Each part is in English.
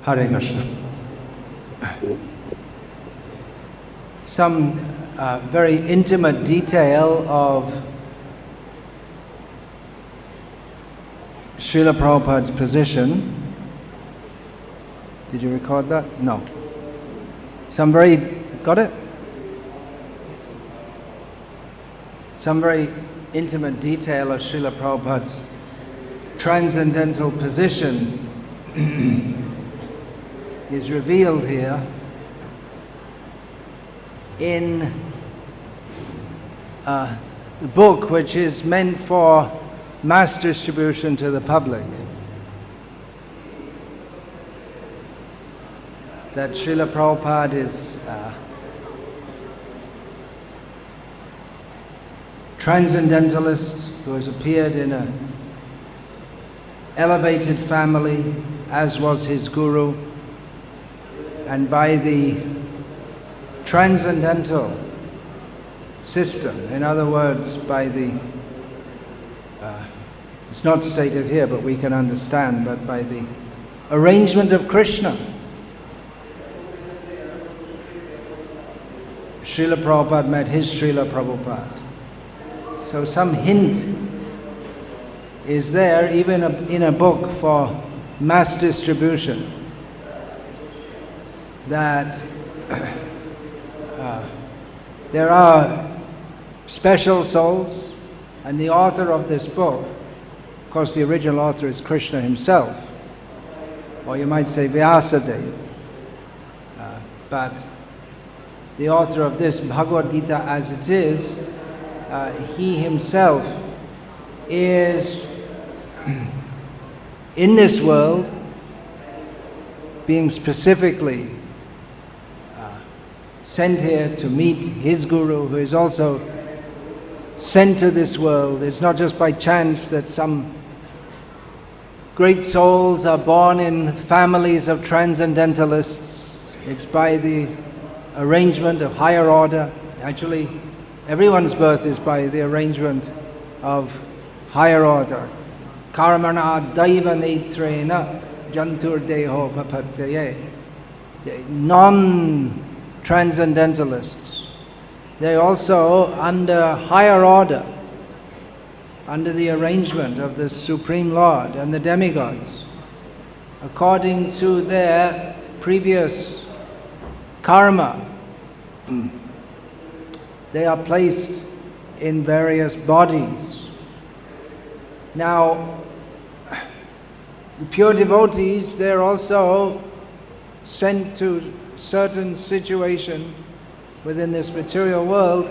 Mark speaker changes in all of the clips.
Speaker 1: Hare Krishna. Some very intimate detail of Srila Prabhupada's position. Did you record that? No. Got it? Some very intimate detail of Srila Prabhupada's transcendental position is revealed here in the book which is meant for mass distribution to the public, that Srila Prabhupada is transcendentalist who has appeared in an elevated family, as was his guru, and by the transcendental system, in other words, by the, it's not stated here but we can understand, but by the arrangement of Krishna, Srila Prabhupada met his Srila Prabhupada. So some hint is there even in a book for mass distribution that there are special souls, and the author of this book, of course the original author is Krishna himself, or you might say Vyasadeva, but the author of this Bhagavad Gita as it is, he himself is in this world, being specifically sent here to meet his guru, who is also sent to this world. It's not just by chance that some great souls are born in families of transcendentalists. It's by the arrangement of higher order. Actually, everyone's birth is by the arrangement of higher order. Karmana daiva netrena jantur deho papatyaye. Non-transcendentalists, they also, under higher order, under the arrangement of the Supreme Lord and the demigods, according to their previous karma, they are placed in various bodies. Now, the pure devotees, they're also sent to certain situation within this material world,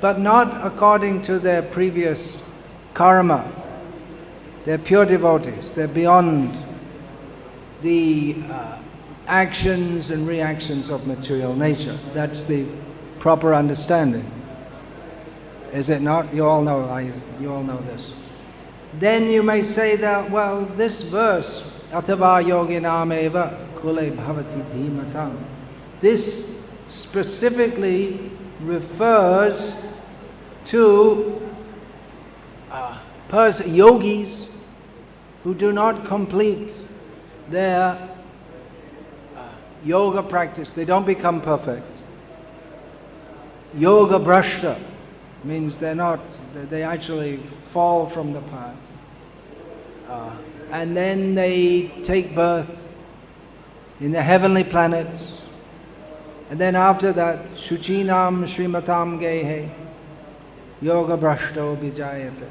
Speaker 1: but not according to their previous karma. They're pure devotees. They're beyond the actions and reactions of material nature. That's the proper understanding. Is it not? You all know this. Then you may say that, well, this verse, Atava yoginam eva kule bhavati dhimatam, this specifically refers to yogis who do not complete their yoga practice. They don't become perfect. Yoga brashta means they actually fall from the path. And then they take birth in the heavenly planets. And then after that, Shuchinam Srimatam Gehe Yoga Brashto Vijayate.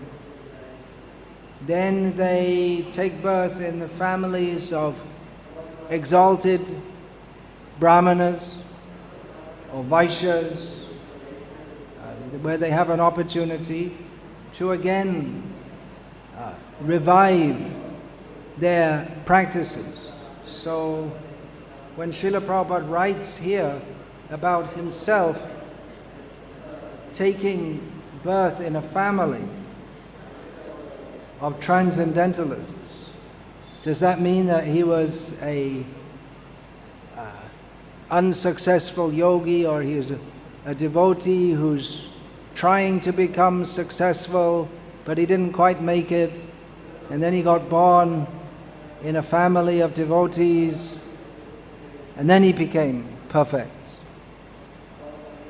Speaker 1: Then they take birth in the families of exalted Brahmanas or Vaishyas, where they have an opportunity to again revive their practices. So when Srila Prabhupada writes here about himself taking birth in a family of transcendentalists, does that mean that he was a unsuccessful yogi, or he is a devotee who's trying to become successful but he didn't quite make it, and then he got born in a family of devotees and then he became perfect.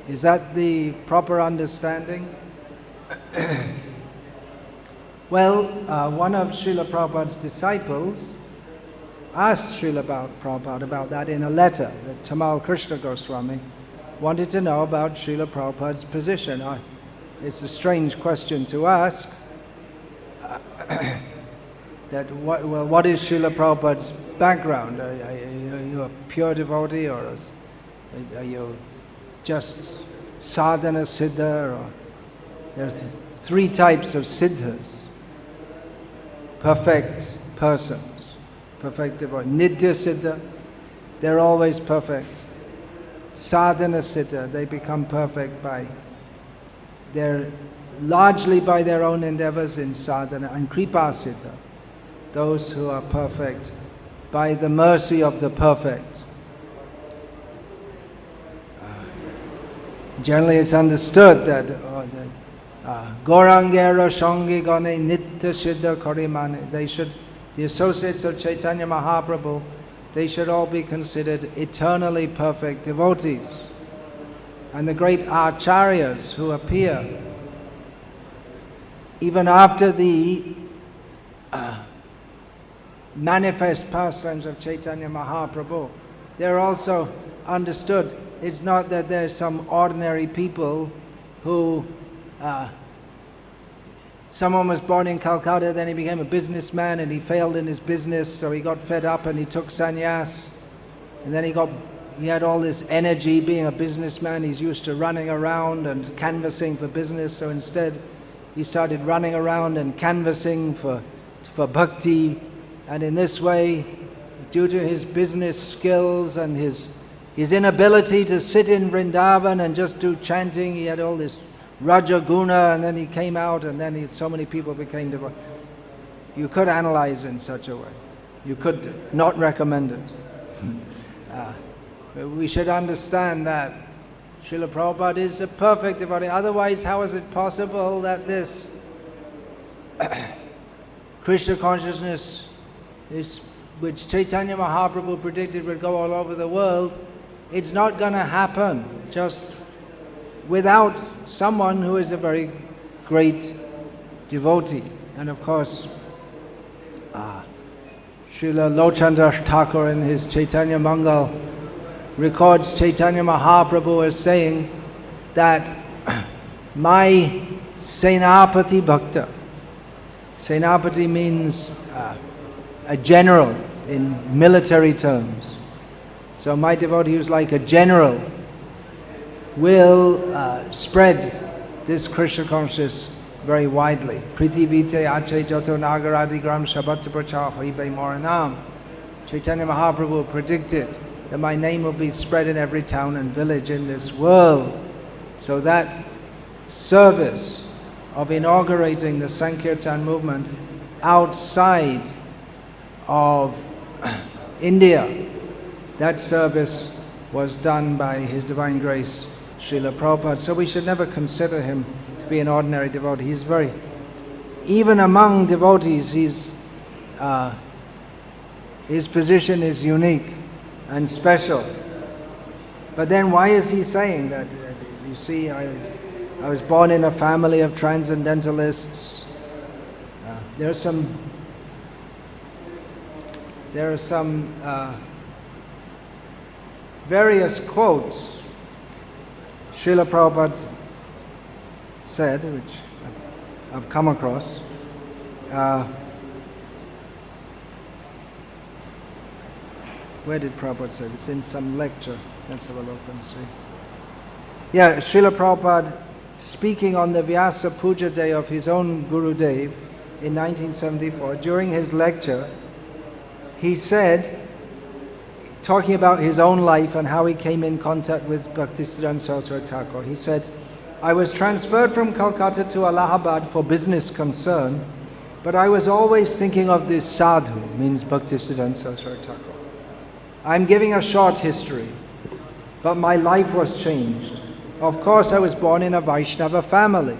Speaker 1: Is that the proper understanding? Well, one of Srila Prabhupada's disciples asked Srila Prabhupada about that in a letter. That Tamal Krishna Goswami wanted to know about Srila Prabhupada's position. It's a strange question to ask. What is Srila Prabhupada's background? Are you a pure devotee, or are you just sadhana siddha? Or there are three types of siddhas. Perfect persons, perfect devotee. Nidya siddha, they're always perfect. Sadhana siddha, they become perfect largely by their own endeavors in sadhana. And kripa siddha, those who are perfect by the mercy of the perfect. Generally it's understood that Gaurangera Shangi Gane Nitya Siddha Karimane, the associates of Chaitanya Mahaprabhu, they should all be considered eternally perfect devotees. And the great Acharyas who appear even after the manifest pastimes of Chaitanya Mahaprabhu, they're also understood. It's not that there's some ordinary people who someone was born in Calcutta, then he became a businessman and he failed in his business, so he got fed up and he took sannyas, and then he had all this energy being a businessman. He's used to running around and canvassing for business, so instead he started running around and canvassing for bhakti, and in this way, due to his business skills and his inability to sit in Vrindavan and just do chanting, he had all this Raja Guna, and then he came out, and then so many people became devout. You could analyze in such a way. You could not recommend it. But we should understand that Srila Prabhupada is a perfect devotee. Otherwise, how is it possible that this Krishna consciousness, which Chaitanya Mahaprabhu predicted would go all over the world, it's not going to happen just without someone who is a very great devotee. And of course, Srila Lochandra Thakur in his Chaitanya Mangal records Chaitanya Mahaprabhu as saying that my Senapati Bhakta, Senapati means a general in military terms. So my devotee who's like a general will spread this Krishna consciousness very widely. Prithivite ache jato nagaradi gram shabat pracha hoibe moranam. Chaitanya Mahaprabhu predicted that my name will be spread in every town and village in this world. So that service of inaugurating the Sankirtan movement outside of India, that service was done by His Divine Grace Srila Prabhupada. So we should never consider him to be an ordinary devotee. He's even among devotees, his position is unique and special. But then why is he saying that? You see, I was born in a family of transcendentalists. There are some various quotes Srila Prabhupada said, which I've come across. Where did Prabhupada say? It's in some lecture. Let's have a look and see. Yeah, Srila Prabhupada, speaking on the Vyasa Puja day of his own Gurudev in 1974, during his lecture, he said, talking about his own life and how he came in contact with Bhaktisiddhanta Saraswati Thakur, he said, I was transferred from Calcutta to Allahabad for business concern, but I was always thinking of this sadhu, means Bhaktisiddhanta Saraswati Thakur. I'm giving a short history, but my life was changed. Of course, I was born in a Vaishnava family.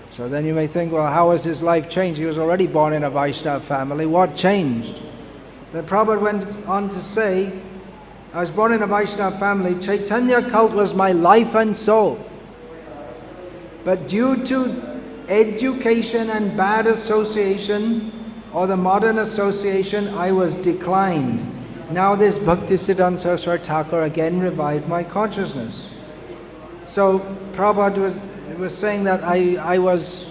Speaker 1: So then you may think, well, how was his life changed? He was already born in a Vaishnava family. What changed? Then Prabhupada went on to say I was born in a Vaishnava family. Chaitanya cult was my life and soul. But due to education and bad association, or the modern association, I was declined. Now this Bhaktisiddhanta Saraswati Thakur again revived my consciousness. So Prabhupada was saying that I was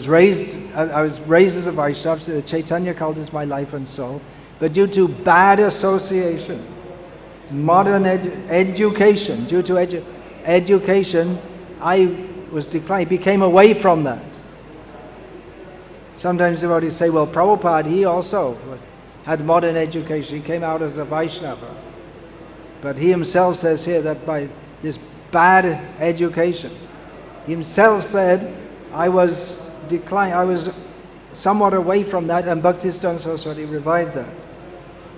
Speaker 1: raised as a Vaishnava. So the Chaitanya cult is my life and soul. But due to bad association, modern education, due to education, I was declined, became away from that. Sometimes devotees say, well, Prabhupada, he also had modern education. He came out as a Vaishnava. But he himself says here that by this bad education, he himself said, I was declined, I was somewhat away from that, and Bhaktisiddhanta Saraswati revived that.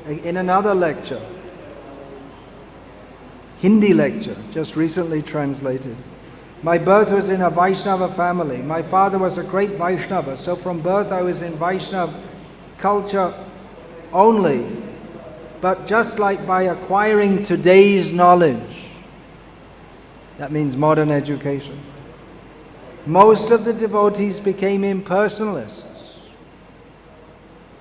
Speaker 1: In another lecture, Hindi lecture, just recently translated. My birth was in a Vaishnava family. My father was a great Vaishnava, so from birth I was in Vaishnava culture only. But just like by acquiring today's knowledge, that means modern education, most of the devotees became impersonalists.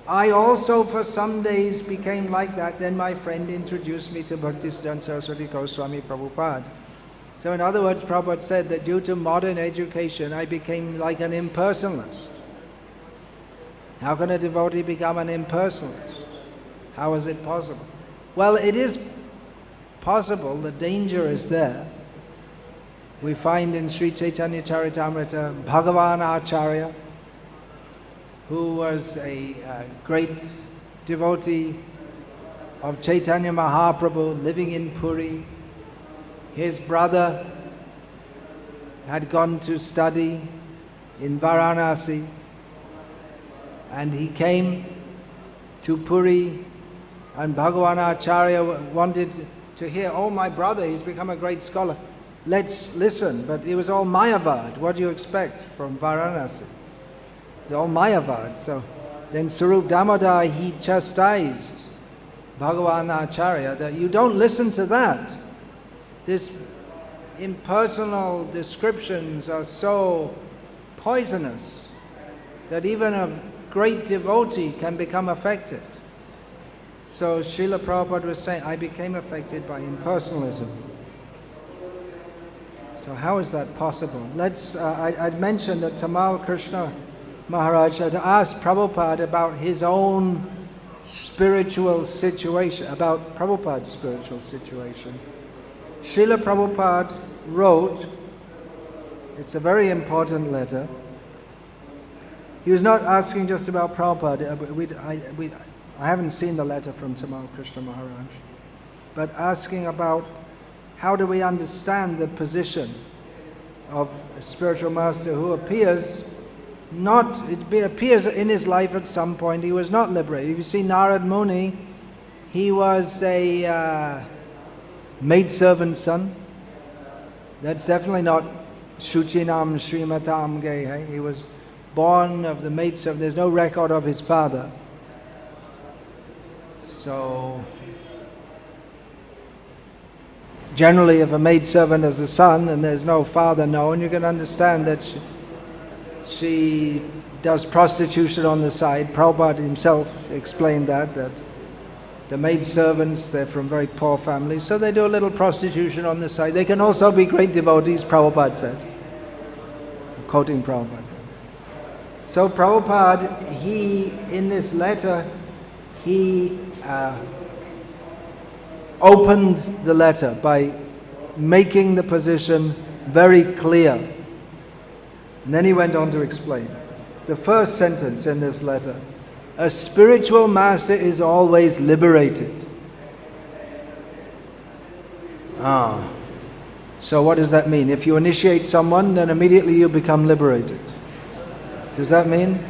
Speaker 1: I also for some days became like that. Then my friend introduced me to Bhaktisiddhanta Saraswati Goswami Prabhupada. So in other words, Prabhupada said that due to modern education, I became like an impersonalist. How can a devotee become an impersonalist? How is it possible? Well, it is possible. The danger is there. We find in Sri Chaitanya Charitamrita, Bhagavan Acharya, who was a great devotee of Chaitanya Mahaprabhu living in Puri. His brother had gone to study in Varanasi, and he came to Puri, and Bhagavan Acharya wanted to hear, oh, my brother, he's become a great scholar. Let's listen. But it was all Mayavad. What do you expect from Varanasi? It's all Mayavad. So then Sarup Damodar, he chastised Bhagavan Acharya that you don't listen to that. This impersonal descriptions are so poisonous that even a great devotee can become affected. So Srila Prabhupada was saying, I became affected by impersonalism. So how is that possible? I'd mentioned that Tamal Krishna Maharaj had asked Prabhupada about his own spiritual situation, about Prabhupada's spiritual situation. Srila Prabhupada wrote, it's a very important letter. He was not asking just about Prabhupada. I haven't seen the letter from Tamal Krishna Maharaj, but asking about how do we understand the position of a spiritual master who appears in his life at some point he was not liberated. If you see Narad Muni, he was a maidservant's son. That's definitely not Shuchinam Srimatam Gehe. He was born of the maidservant. There's no record of his father. So generally, if a maidservant has a son and there's no father known, you can understand that she does prostitution on the side. Prabhupada himself explained that the maidservants, they're from very poor families, so they do a little prostitution on the side. They can also be great devotees, Prabhupada said, quoting Prabhupada. So Prabhupada, in this letter, he opened the letter by making the position very clear. And then he went on to explain. The first sentence in this letter, a spiritual master is always liberated. So what does that mean? If you initiate someone, then immediately you become liberated. Does that mean?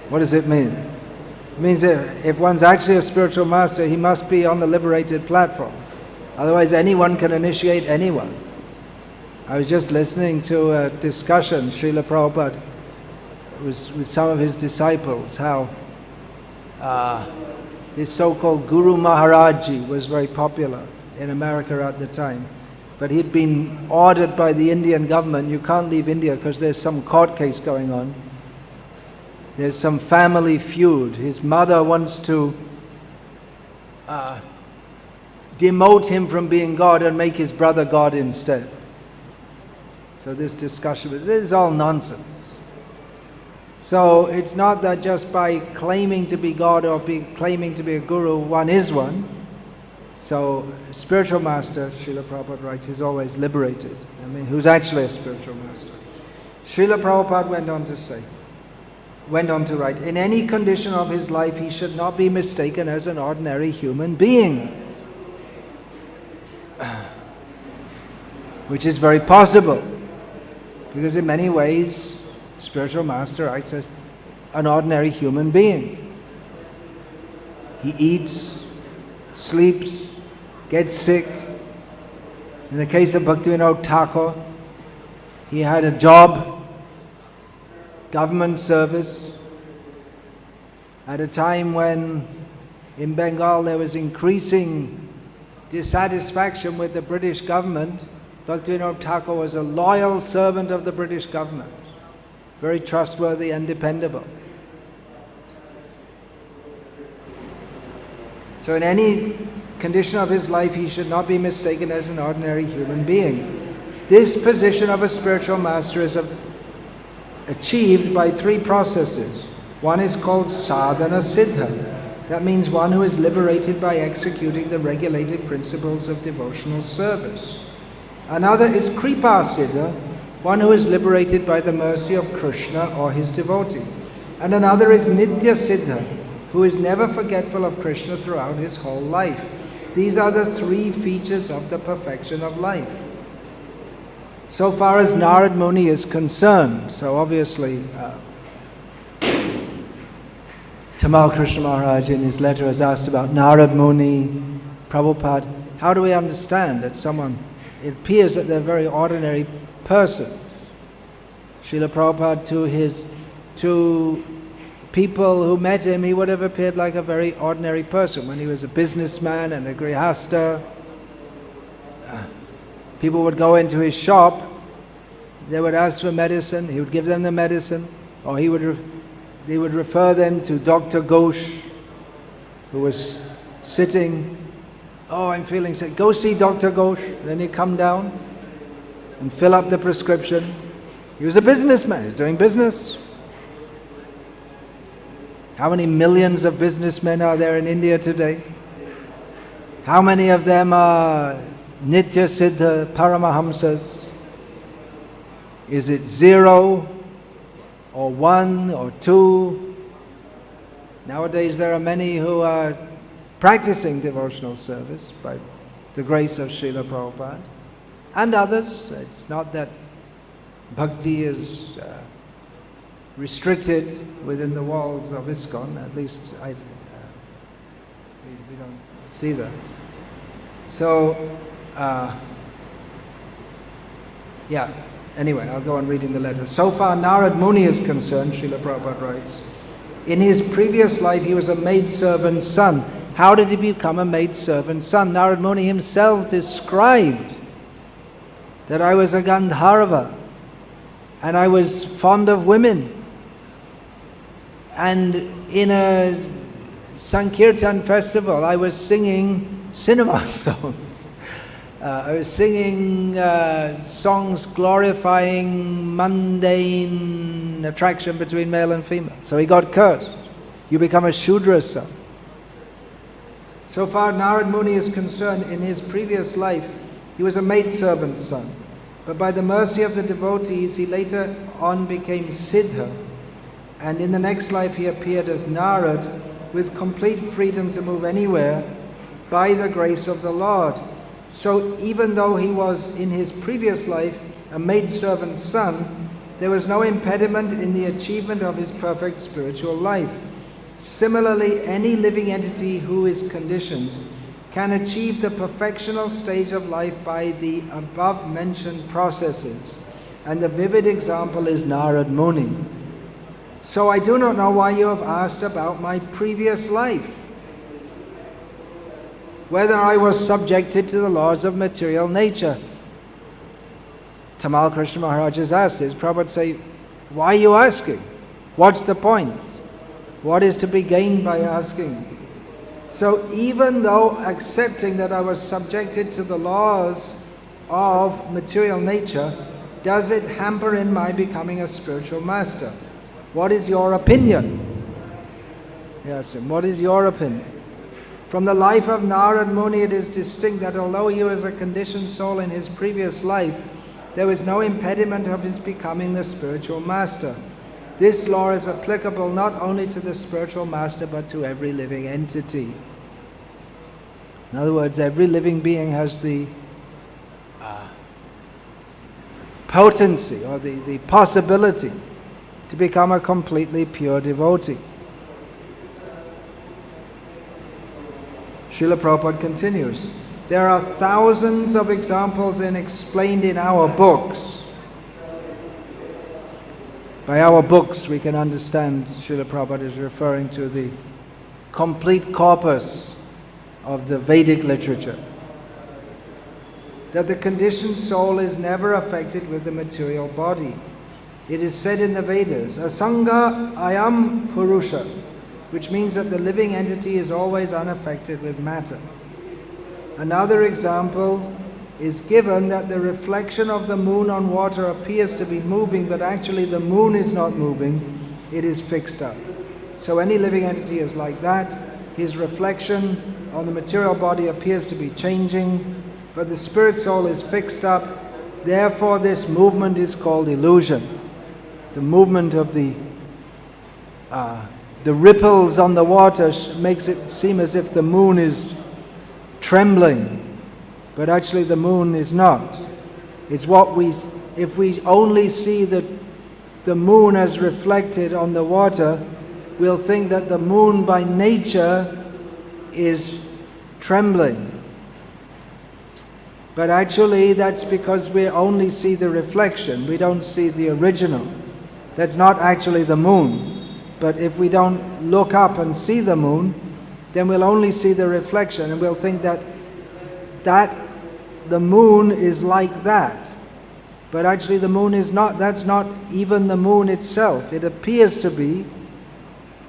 Speaker 1: What does it mean? It means if one's actually a spiritual master, he must be on the liberated platform. Otherwise anyone can initiate anyone. I was just listening to a discussion, Srila Prabhupada was with some of his disciples, how This so-called Guru Maharaji was very popular in America at the time. But he'd been ordered by the Indian government, you can't leave India because there's some court case going on. There's some family feud. His mother wants to demote him from being God and make his brother God instead. So this discussion, this is all nonsense. So it's not that just by claiming to be God or claiming to be a guru, one is one. So spiritual master, Srila Prabhupada writes, is always liberated. I mean, who's actually a spiritual master. Srila Prabhupada went on to write, in any condition of his life he should not be mistaken as an ordinary human being. Which is very possible. Because in many ways, spiritual master acts as an ordinary human being. He eats, sleeps, gets sick. In the case of Bhaktivinoda Thakur, he had a job, government service, at a time when in Bengal there was increasing dissatisfaction with the British government. Bhaktivinoda Thakur was a loyal servant of the British government, very trustworthy and dependable. So in any condition of his life, he should not be mistaken as an ordinary human being. This position of a spiritual master is achieved by three processes. One is called sadhana siddha. That means one who is liberated by executing the regulated principles of devotional service. Another is kripa siddha, one who is liberated by the mercy of Krishna or his devotee. And another is nitya siddha, who is never forgetful of Krishna throughout his whole life. These are the three features of the perfection of life. So far as Narad Muni is concerned, so obviously Tamal Krishna Maharaj in his letter has asked about Narad Muni, Prabhupada. How do we understand that someone, it appears that they're a very ordinary person. Srila Prabhupada to people who met him, he would have appeared like a very ordinary person. When he was a businessman and a grihasta, people would go into his shop, they would ask for medicine, he would give them the medicine, or they would refer them to Dr. Ghosh, who was sitting, oh, I'm feeling sick, go see Dr. Ghosh. Then he'd come down and fill up the prescription. He was a businessman, he was doing business. How many millions of businessmen are there in India today? How many of them are Nitya Siddha Paramahamsas? Is it 0 or 1 or 2? Nowadays there are many who are practicing devotional service by the grace of Srila Prabhupada and others. It's not that bhakti is restricted within the walls of ISKCON, at least we don't see that. So, anyway, I'll go on reading the letter. So far Narad Muni is concerned, Srila Prabhupada writes, in his previous life he was a maidservant's son. How did he become a maidservant's son? Narad Muni himself described that I was a Gandharva and I was fond of women. And in a Sankirtan festival, I was singing cinema songs. I was singing songs glorifying mundane attraction between male and female. So he got cursed. You become a Shudra's son. So far Narad Muni is concerned, in his previous life, he was a maidservant's son. But by the mercy of the devotees, he later on became Siddha. And in the next life he appeared as Narad with complete freedom to move anywhere by the grace of the Lord. So even though he was in his previous life a maidservant's son, there was no impediment in the achievement of his perfect spiritual life. Similarly, any living entity who is conditioned can achieve the perfectional stage of life by the above mentioned processes. And the vivid example is Narad Muni. So I do not know why you have asked about my previous life. whether I was subjected to the laws of material nature. Tamal Krishna Maharaj has asked this. Prabhupada would say, why are you asking? What's the point? What is to be gained by asking? So even though accepting that I was subjected to the laws of material nature, does it hamper in my becoming a spiritual master? What is your opinion? Yes, and what is your opinion? From the life of Narad Muni, it is distinct that although he was a conditioned soul in his previous life, there was no impediment of his becoming the spiritual master. This law is applicable not only to the spiritual master, but to every living entity. In other words, every living being has the potency or the possibility to become a completely pure devotee. Srila Prabhupada continues, there are thousands of examples explained in our books. By our books we can understand Srila Prabhupada is referring to the complete corpus of the Vedic literature, that the conditioned soul is never affected with the material body. It is said in the Vedas, Asanga ayam purusha, which means that the living entity is always unaffected with matter. Another example is given that the reflection of the moon on water appears to be moving, but actually the moon is not moving, it is fixed up. So any living entity is like that. His reflection on the material body appears to be changing, but the spirit soul is fixed up. Therefore this movement is called illusion. The movement of the ripples on the water makes it seem as if the moon is trembling, but actually the moon is not. It's if we only see the moon as reflected on the water, we'll think that the moon by nature is trembling. But actually that's because we only see the reflection, we don't see the original. That's not actually the moon. But if we don't look up and see the moon, then we'll only see the reflection and we'll think that the moon is like that. But actually the moon is not, that's not even the moon itself. It appears to be,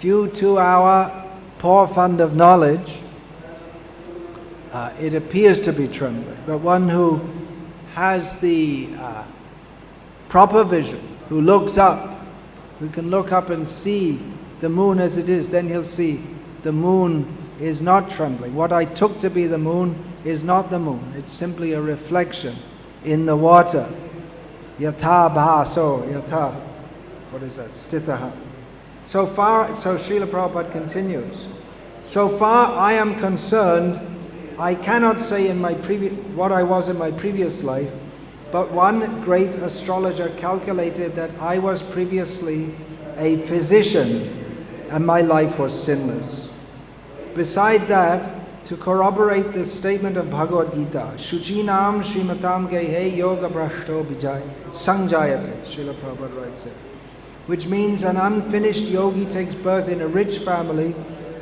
Speaker 1: due to our poor fund of knowledge, it appears to be trembling. But one who has the proper vision, who looks up, who can look up and see the moon as it is, then he'll see the moon is not trembling. What I took to be the moon is not the moon. It's simply a reflection in the water. Yatha bhaso, yatha, what is that? Stitaha. So Srila Prabhupada continues, so far I am concerned, I cannot say what I was in my previous life, but one great astrologer calculated that I was previously a physician and my life was sinless. Beside that, to corroborate the statement of Bhagavad Gita, Shuchinam Srimatam Gehe Yoga Brashto Vijay Sangjayate, Srila Prabhupada writes it, which means an unfinished yogi takes birth in a rich family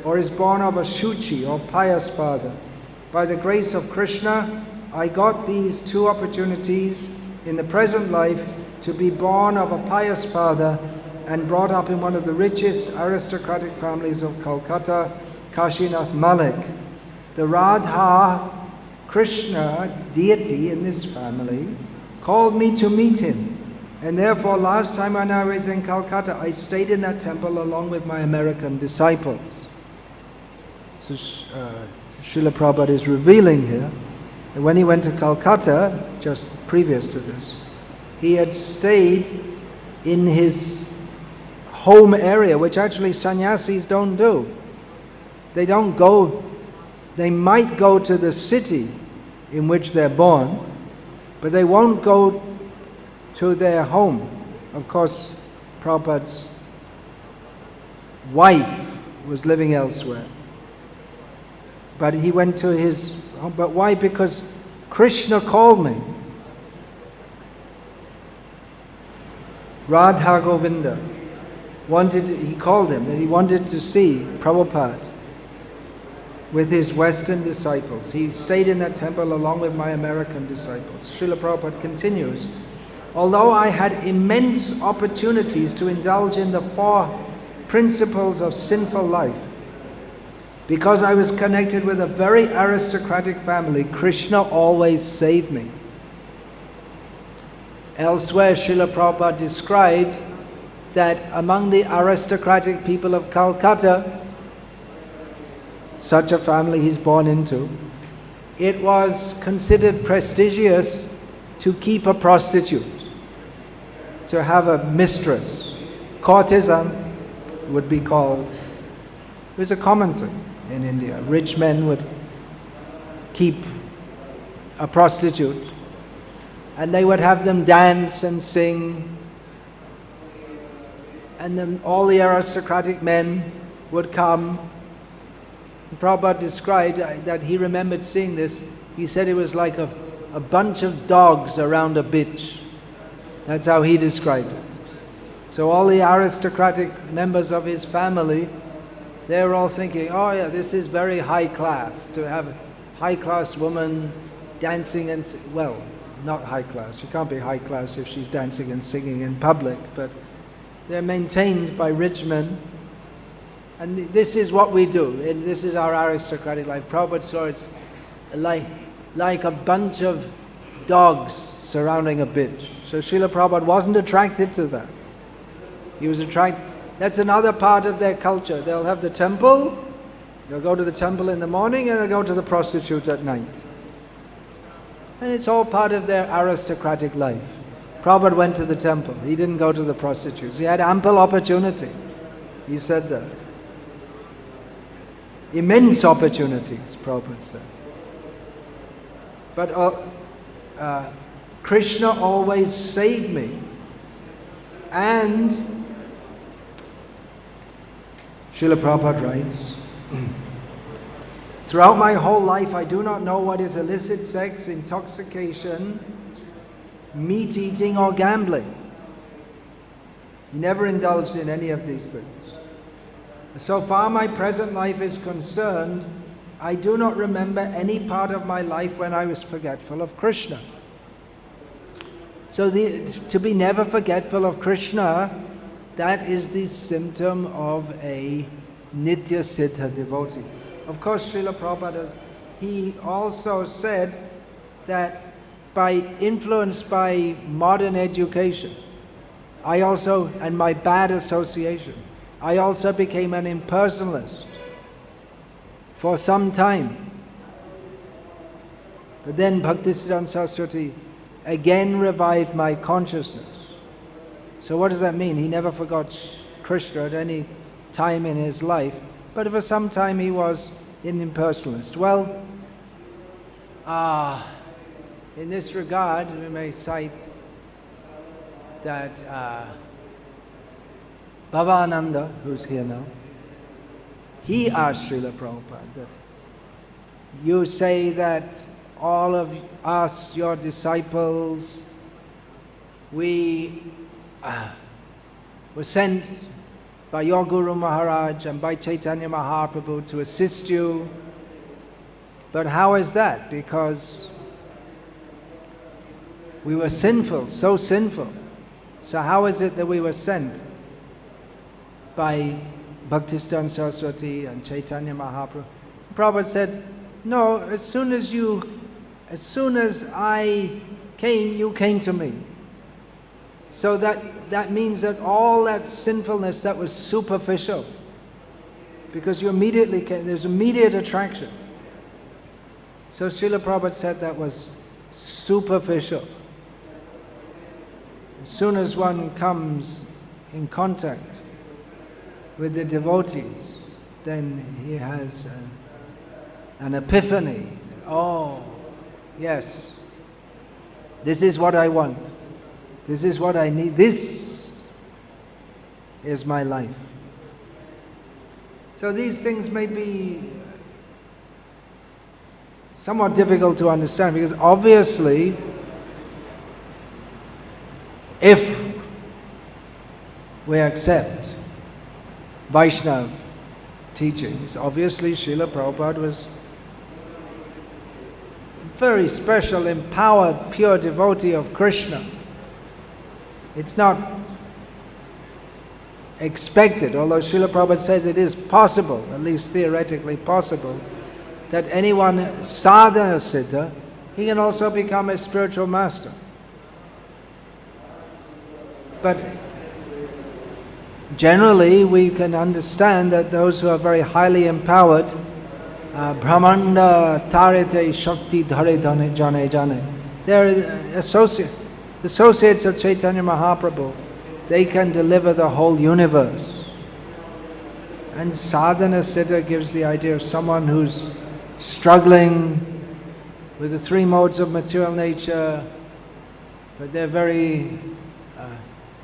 Speaker 1: or is born of a Shuchi or pious father. By the grace of Krishna, I got these two opportunities in the present life to be born of a pious father and brought up in one of the richest aristocratic families of Calcutta, Kashinath Malik. The Radha Krishna deity in this family called me to meet him, and therefore last time when I was in Calcutta I stayed in that temple along with my American disciples. So Srila Prabhupada is revealing here that when he went to Calcutta, just previous to this, he had stayed in his home area, which actually sannyasis don't do. They don't go, they might go to the city in which they're born, but they won't go to their home. Of course, Prabhupada's wife was living elsewhere, but he went to his home. But why? Because Krishna called me. Radha Govinda he called him, that he wanted to see Prabhupada. with his Western disciples. He stayed in that temple along with my American disciples. Srila Prabhupada continues, although I had immense opportunities to indulge in the 4 principles of sinful life, because I was connected with a very aristocratic family, Krishna always saved me. Elsewhere, Srila Prabhupada described that among the aristocratic people of Calcutta, such a family he's born into, it was considered prestigious to keep a prostitute, to have a mistress. Courtesan would be called. It was a common thing in India. Rich men would keep a prostitute, and they would have them dance and sing, and then all the aristocratic men would come. Prabhupada described that he remembered seeing this. He said it was like a bunch of dogs around a bitch. That's how he described it. So all the aristocratic members of his family, they were all thinking, oh yeah, this is very high class, to have a high class woman dancing and, well, not high class. She can't be high class if she's dancing and singing in public, but they're maintained by rich men. And this is what we do, and this is our aristocratic life. Prabhupada saw it's like a bunch of dogs surrounding a bitch. So Srila Prabhupada wasn't attracted to that. He was attracted. That's another part of their culture. They'll have the temple, they'll go to the temple in the morning, and they'll go to the prostitute at night. And it's all part of their aristocratic life. Prabhupada went to the temple. He didn't go to the prostitutes. He had ample opportunity. He said that. Immense opportunities, Prabhupada said. But Krishna always saved me. And Srila Prabhupada writes, throughout my whole life I do not know what is illicit sex, intoxication, meat eating or gambling. He never indulged in any of these things. So far my present life is concerned, I do not remember any part of my life when I was forgetful of Krishna. So to be never forgetful of Krishna, that is the symptom of a Nitya Siddha devotee. Of course, Srila Prabhupada, he also said that influenced by modern education, and my bad association, I also became an impersonalist for some time. But then Bhaktisiddhanta Saraswati again revived my consciousness. So what does that mean? He never forgot Krishna at any time in his life, but for some time he was an impersonalist. Well, in this regard, we may cite that Bhavananda, who's here now, he asked Srila Prabhupada that you say that all of us, your disciples, we were sent by your Guru Maharaj and by Chaitanya Mahaprabhu to assist you. But how is that? Because we were sinful, so sinful. So how is it that we were sent by Bhaktisiddhanta Saraswati and Chaitanya Mahaprabhu? Prabhupada said, no, as soon as I came, you came to me. So that means that all that sinfulness that was superficial, because you immediately came, there's immediate attraction. So Srila Prabhupada said that was superficial. As soon as one comes in contact with the devotees, then he has an epiphany. Oh, yes, this is what I want. This is what I need. This is my life. So these things may be somewhat difficult to understand, because obviously, if we accept Vaishnav teachings. Obviously, Srila Prabhupada was very special, empowered, pure devotee of Krishna. It's not expected, although Srila Prabhupada says it is possible, at least theoretically possible, that anyone sadhana siddha, he can also become a spiritual master. But generally we can understand that those who are very highly empowered, Brahmanda tarite shakti dhare dhane jane jane, they're associates of Chaitanya Mahaprabhu. They can deliver the whole universe. And sadhana siddha gives the idea of someone who's struggling with the three modes of material nature, but they're very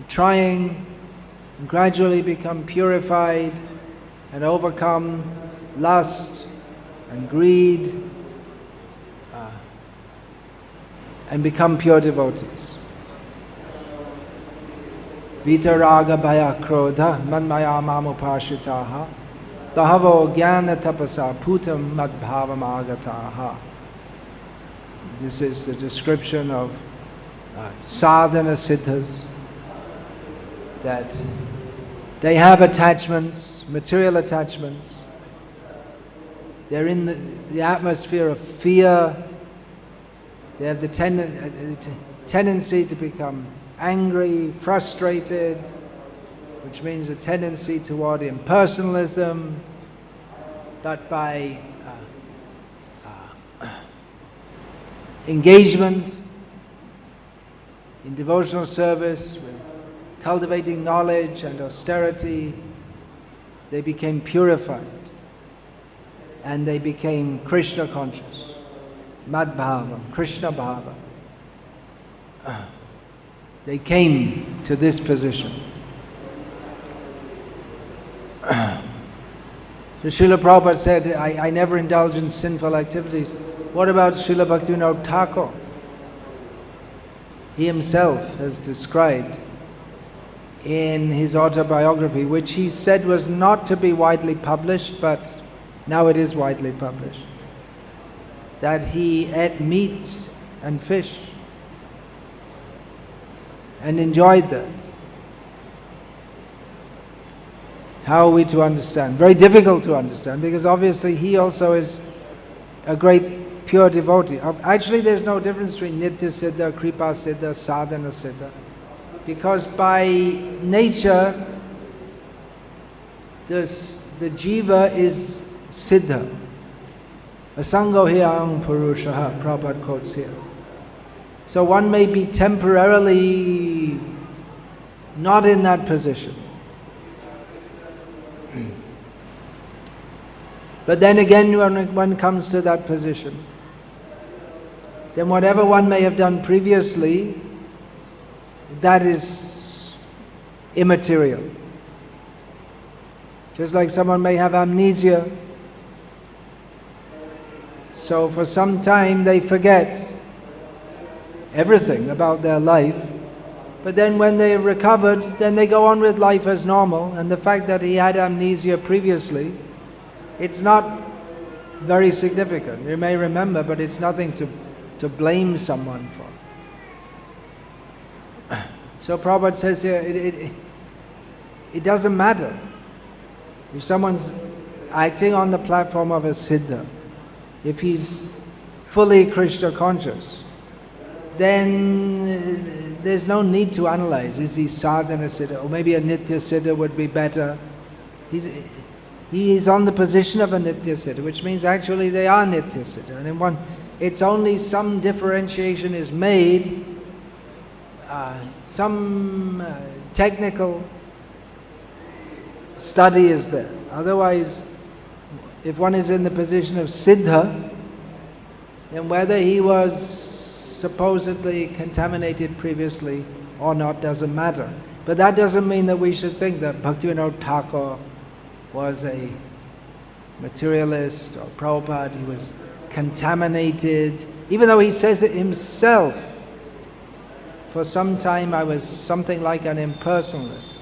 Speaker 1: trying and gradually become purified and overcome lust and greed and become pure devotees. Vitaraga bhaya krodha manmaya mamupashitaha bahavo jnana tapasa putam madbhavam agataha. This is the description of sadhana siddhas, that they have attachments, material attachments. They're in the atmosphere of fear. They have the tendency to become angry, frustrated, which means a tendency toward impersonalism, but by engagement in devotional service, with cultivating knowledge and austerity, they became purified and they became Krishna conscious, Madbhava, Krishna Bhava. They came to this position. So Srila Prabhupada said, I never indulge in sinful activities. What about Srila Bhaktivinoda Thakur? He himself has described in his autobiography, which he said was not to be widely published, but now it is widely published, that he ate meat and fish and enjoyed that. How are we to understand? Very difficult to understand, because obviously he also is a great pure devotee. Actually, there's no difference between Nitya Siddha, Kripa Siddha, Sadhana Siddha, because by nature the jiva is Siddha. Asango hiyang purushaha, Prabhupada quotes here. So one may be temporarily not in that position. But then again, when one comes to that position, then whatever one may have done previously, that is immaterial. Just like someone may have amnesia, so for some time they forget everything about their life, but then when they recovered, then they go on with life as normal, and the fact that he had amnesia previously, it's not very significant. You may remember, but it's nothing to blame someone for. So Prabhupada says here, it doesn't matter. If someone's acting on the platform of a siddha, if he's fully Krishna conscious, then there's no need to analyze. Is he sadhana siddha? Or maybe a nitya siddha would be better. He is on the position of a nitya siddha, which means actually they are nitya siddha. And in one, it's only some differentiation is made, some technical study is there. Otherwise, if one is in the position of siddha, then whether he was supposedly contaminated previously or not doesn't matter. But that doesn't mean that we should think that Bhaktivinoda Thakur was a materialist, or Prabhupada, he was contaminated, even though he says it himself. For some time I was something like an impersonalist.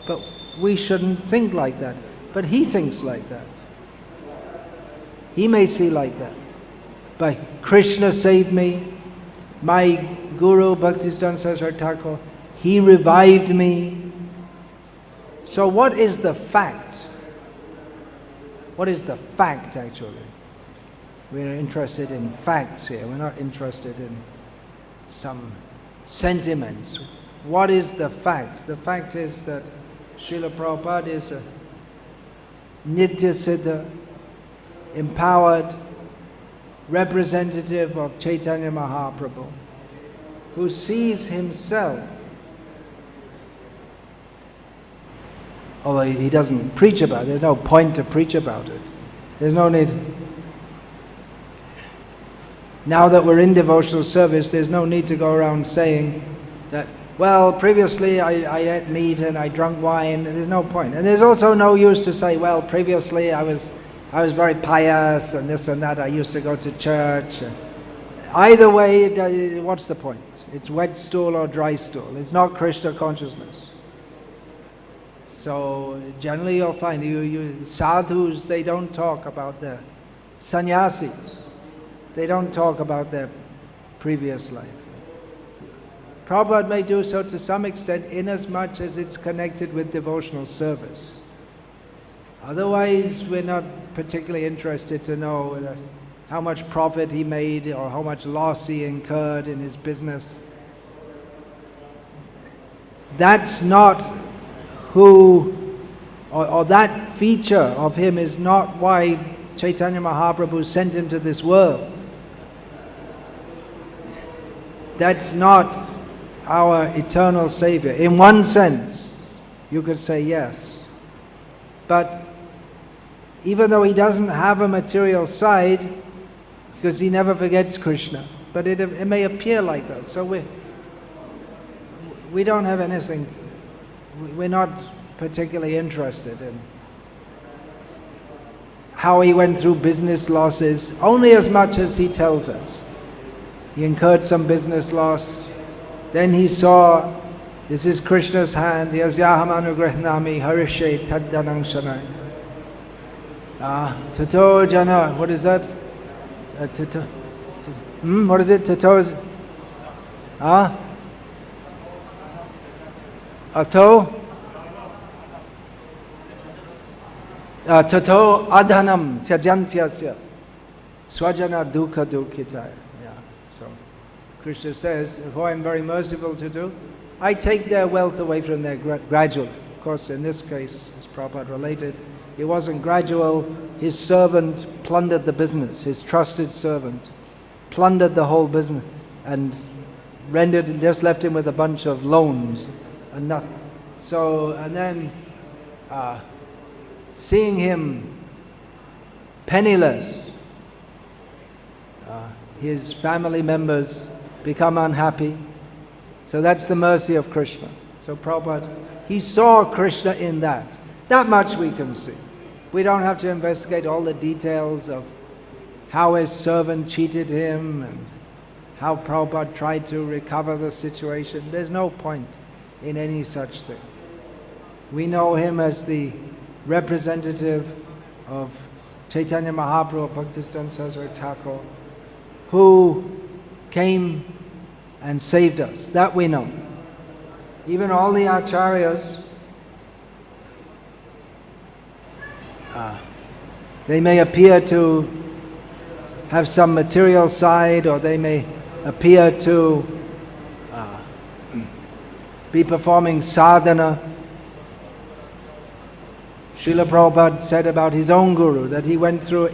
Speaker 1: But we shouldn't think like that. But he thinks like that. he may see like that. But Krishna saved me, my Guru Bhaktisiddhanta Saraswati Thakur, he revived me. So what is the fact? What is the fact actually? We're interested in facts here, we're not interested in some sentiments. What is the fact? The fact is that Srila Prabhupada is a Nitya Siddha, empowered representative of Chaitanya Mahaprabhu, who sees himself, although he doesn't preach about it, there's no point to preach about it. There's no need. Now that we're in devotional service, there's no need to go around saying that, well, previously I ate meat and I drank wine. There's no point. And there's also no use to say, well, previously I was very pious and this and that. I used to go to church. Either way, what's the point? It's wet stool or dry stool. It's not Krishna consciousness. So generally you'll find you sadhus, they don't talk about the sannyasis. They don't talk about their previous life. Prabhupada may do so to some extent, inasmuch as it's connected with devotional service. Otherwise, we're not particularly interested to know how much profit he made or how much loss he incurred in his business. That's not who, or that feature of him is not why Chaitanya Mahaprabhu sent him to this world. That's not our eternal Savior. In one sense, you could say yes. But even though he doesn't have a material side, because he never forgets Krishna, but it may appear like that. So we don't have anything, we're not particularly interested in how he went through business losses, only as much as he tells us. He incurred some business loss. Then he saw, this is Krishna's hand. He has Yaham Anugrahnami Harishe Taddanang Shanai. Tato Jana, what is that? What is it? Tato is. Ato? Tato Adhanam Tyajantyasya Swajana Dukha Dukhitaya. So Krishna says, who I am very merciful to do, I take their wealth away from them gradually. Of course, in this case, as Prabhupada related, it wasn't gradual. His servant plundered the business. His trusted servant plundered the whole business and just left him with a bunch of loans and nothing. So, and then seeing him penniless, his family members become unhappy. So that's the mercy of Krishna. So Prabhupada, he saw Krishna in that. That much we can see. We don't have to investigate all the details of how his servant cheated him and how Prabhupada tried to recover the situation. There's no point in any such thing. We know him as the representative of Chaitanya Mahaprabhu, Bhaktisiddhanta Saraswati Thakur, who came and saved us. That we know. Even all the Acharyas, they may appear to have some material side, or they may appear to be performing sadhana. Srila Prabhupada said about his own guru that he went through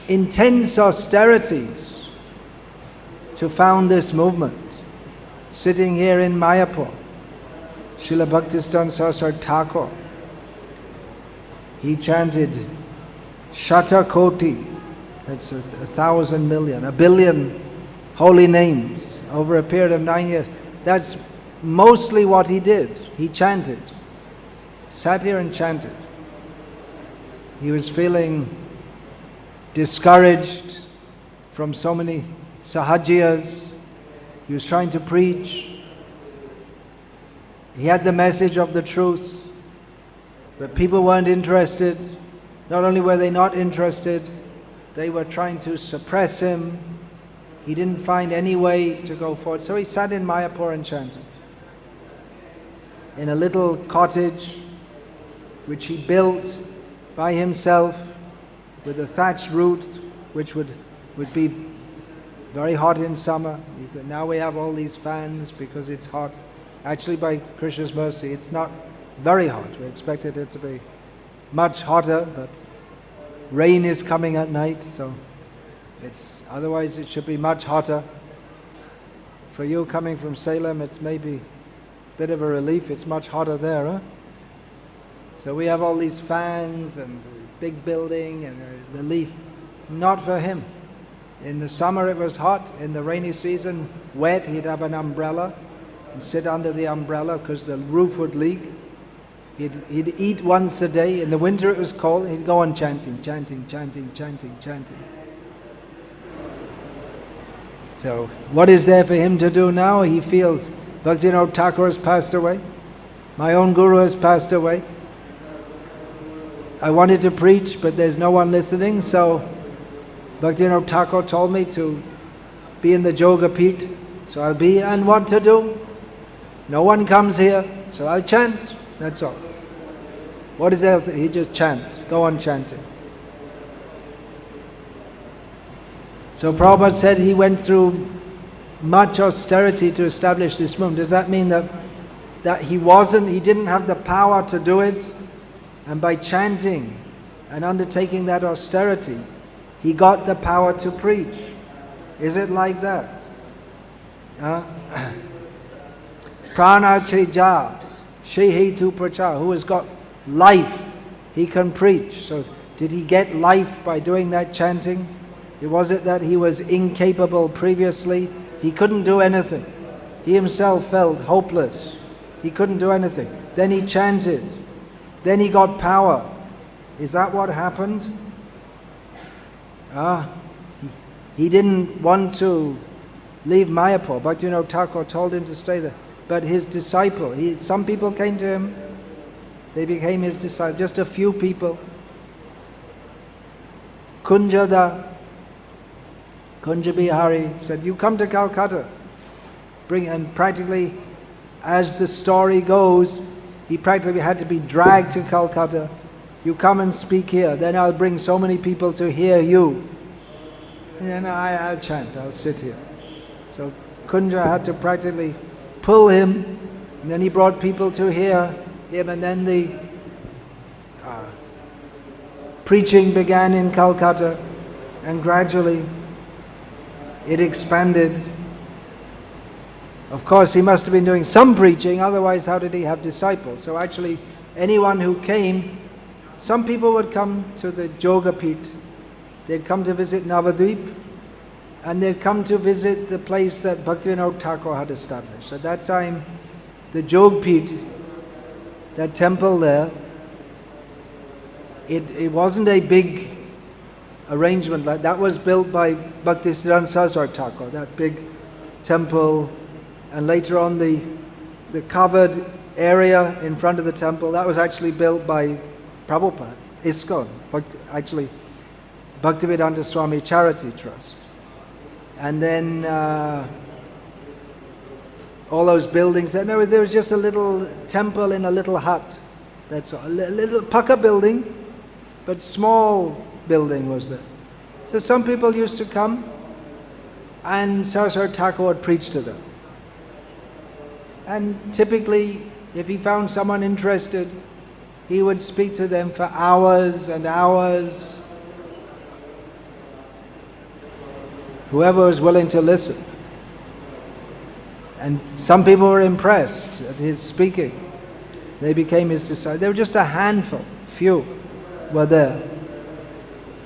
Speaker 1: intense austerities to found this movement. Sitting here in Mayapur, Srila Bhaktisiddhanta Saraswati Thakur, he chanted Shata Koti, that's 1,000 million, 1 billion holy names over a period of 9 years. That's mostly what he did. He chanted, sat here and chanted. He was feeling discouraged from so many sahajiyas. He was trying to preach. He had the message of the truth, but people weren't interested. Not only were they not interested, They were trying to suppress him. He didn't find any way to go forward. So he sat in Mayapur and chanted. In a little cottage which he built by himself with a thatched roof, which would be very hot in summer. Now we have all these fans because it's hot. Actually, by Krishna's mercy, it's not very hot. We expected it to be much hotter, but rain is coming at night, so otherwise it should be much hotter. For you coming from Salem, it's maybe a bit of a relief. It's much hotter there, huh? So we have all these fans and big building and a relief. Not for him. In the summer it was hot. In the rainy season, wet, he'd have an umbrella and sit under the umbrella because the roof would leak. He'd eat once a day. In the winter it was cold. He'd go on chanting, chanting, chanting, chanting, chanting. So what is there for him to do now? He feels Bhaktivinoda Thakur has passed away. My own guru has passed away. I wanted to preach, but there's no one listening, so Bhaktivinoda Thakur told me to be in the Yoga Pit. So I'll be, and what to do? No one comes here, so I'll chant, that's all. What is there? He just chants, go on chanting. So Prabhupada said he went through much austerity to establish this movement. Does that mean that he didn't have the power to do it? And by chanting and undertaking that austerity, he got the power to preach. Is it like that? Prana Cheja, Shehi Tu Prachar, who has got life, he can preach. So did he get life by doing that chanting? Was it that he was incapable previously? He couldn't do anything. He himself felt hopeless. He couldn't do anything. Then he chanted. Then he got power. Is that what happened? He didn't want to leave Mayapur. Bhaktivinoda Thakur told him to stay there. But his disciple, some people came to him. They became his disciples. Just a few people. Kunja Bihari said, you come to Calcutta. And practically, as the story goes, he practically had to be dragged to Calcutta. You come and speak here, then I'll bring so many people to hear you. And then I'll chant, I'll sit here. So Kunja had to practically pull him, and then he brought people to hear him, and then the preaching began in Calcutta, and gradually it expanded. Of course, he must have been doing some preaching, otherwise how did he have disciples? So actually, anyone who came, some people would come to the Yoga Pit, they'd come to visit Navadvip, and they'd come to visit the place that Bhaktivinoda Thakur had established. At that time, the Yoga Pit, that temple there, it wasn't a big arrangement like that. Was built by Bhaktisiddhanta Saraswati Thakur, that big temple. And later on, the covered area in front of the temple, that was actually built by Prabhupada, ISKCON, actually Bhaktivedanta Swami Charity Trust. And then all those buildings, there was just a little temple in a little hut. That's all, a little pucka building, but small building was there. So some people used to come, and Saraswati Thakur would preach to them. And typically, if he found someone interested, he would speak to them for hours and hours. Whoever was willing to listen. And some people were impressed at his speaking. They became his disciples. There were just a handful, few were there.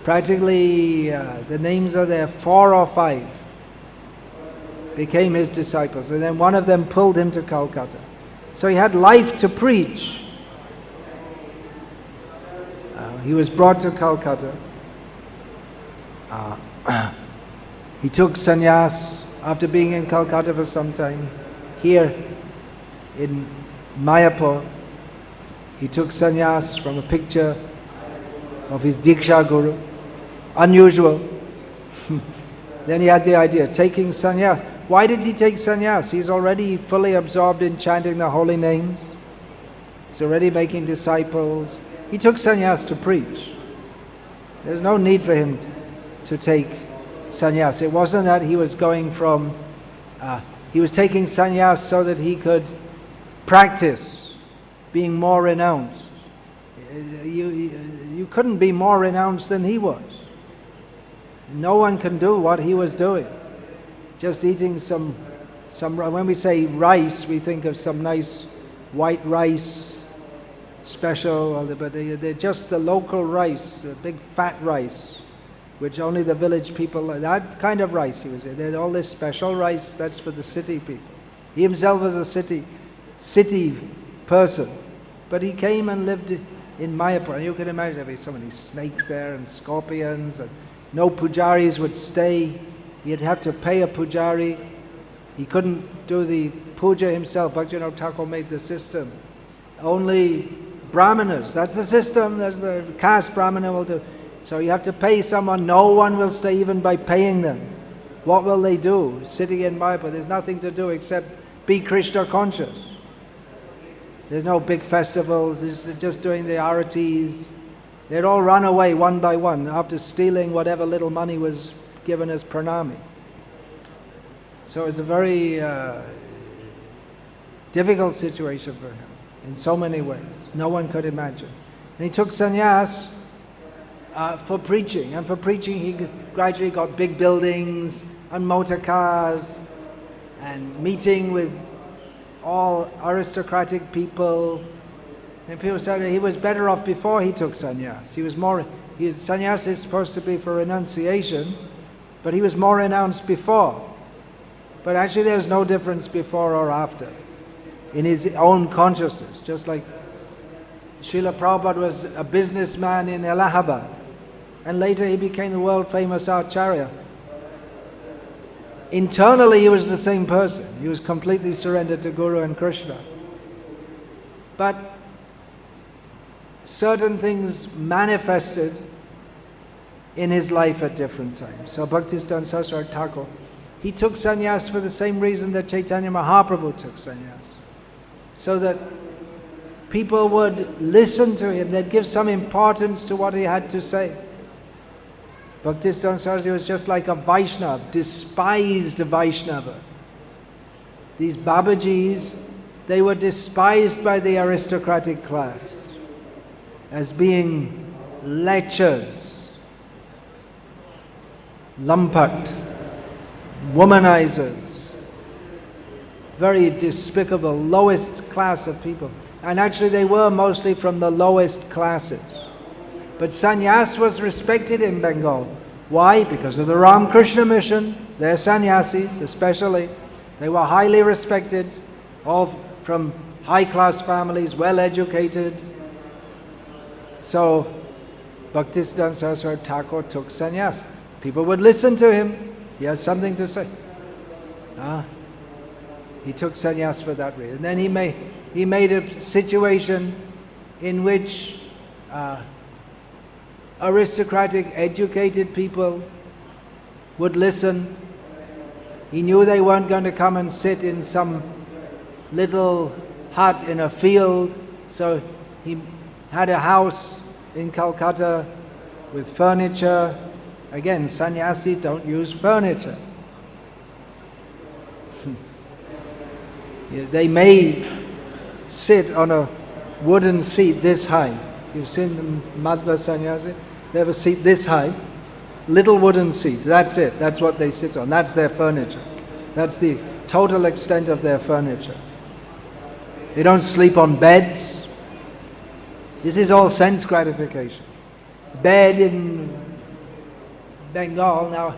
Speaker 1: Practically, the names are there, 4 or 5. Became his disciples, and then one of them pulled him to Calcutta. So he had life to preach. He was brought to Calcutta. He took sannyas after being in Calcutta for some time. Here in Mayapur, he took sannyas from a picture of his Diksha Guru. unusual. Then he had the idea, taking sannyas. Why did he take sannyas? He's already fully absorbed in chanting the holy names. He's already making disciples. He took sannyas to preach. There's no need for him to take sannyas. It wasn't that he was going from, he was taking sannyas so that he could practice being more renounced. You couldn't be more renounced than he was. No one can do what he was doing. Just eating some, when we say rice, we think of some nice white rice special, but they're just the local rice, the big fat rice, which only the village people, that kind of rice he was in. They had all this special rice, that's for the city people. He himself was a city person, but he came and lived in Mayapur. You can imagine there'd be so many snakes there and scorpions, and no pujaris would stay. He'd have to pay a pujari. He couldn't do the puja himself. Bhaktivinoda Thakur made the system. Only brahmanas, that's the system, that's the caste brahmana will do. So you have to pay someone. No one will stay even by paying them. What will they do? Sitting in Mayapur, there's nothing to do except be Krishna conscious. There's no big festivals, they're just doing the aratis. They'd all run away one by one after stealing whatever little money was given as pranami. So it's a very difficult situation for him in so many ways. No one could imagine. And he took sannyas for preaching, and for preaching he gradually got big buildings and motor cars and meeting with all aristocratic people. And people said he was better off before he took sannyas. Sannyas is supposed to be for renunciation, but he was more renounced before. But actually there's no difference before or after in his own consciousness. Just like Srila Prabhupada was a businessman in Allahabad, and later he became the world famous Acharya. Internally he was the same person. He was completely surrendered to Guru and Krishna. But certain things manifested in his life at different times. So Bhaktisiddhanta Saraswati Thakur, he took sannyas for the same reason that Chaitanya Mahaprabhu took sannyas. So that people would listen to him, they'd give some importance to what he had to say. Bhaktisiddhanta Saraswati was just like a Vaishnava, despised Vaishnava. These Babajis, they were despised by the aristocratic class as being lechers, lampat, womanizers, very despicable, lowest class of people. And actually they were mostly from the lowest classes. But sannyas was respected in Bengal. Why? Because of the Ramakrishna mission. They're sannyasis especially. They were highly respected, all from high-class families, well-educated. So Bhaktisiddhanta Saraswati Thakur took sannyas. People would listen to him. He has something to say. He took sannyas for that reason. And then he made a situation in which aristocratic, educated people would listen. He knew they weren't going to come and sit in some little hut in a field, so he had a house in Calcutta with furniture. Again, sannyasis don't use furniture. They may sit on a wooden seat this high. You've seen the Madhva sannyasi? They have a seat this high, little wooden seat. That's it. That's what they sit on. That's their furniture. That's the total extent of their furniture. They don't sleep on beds. This is all sense gratification. Bed in Bengal, now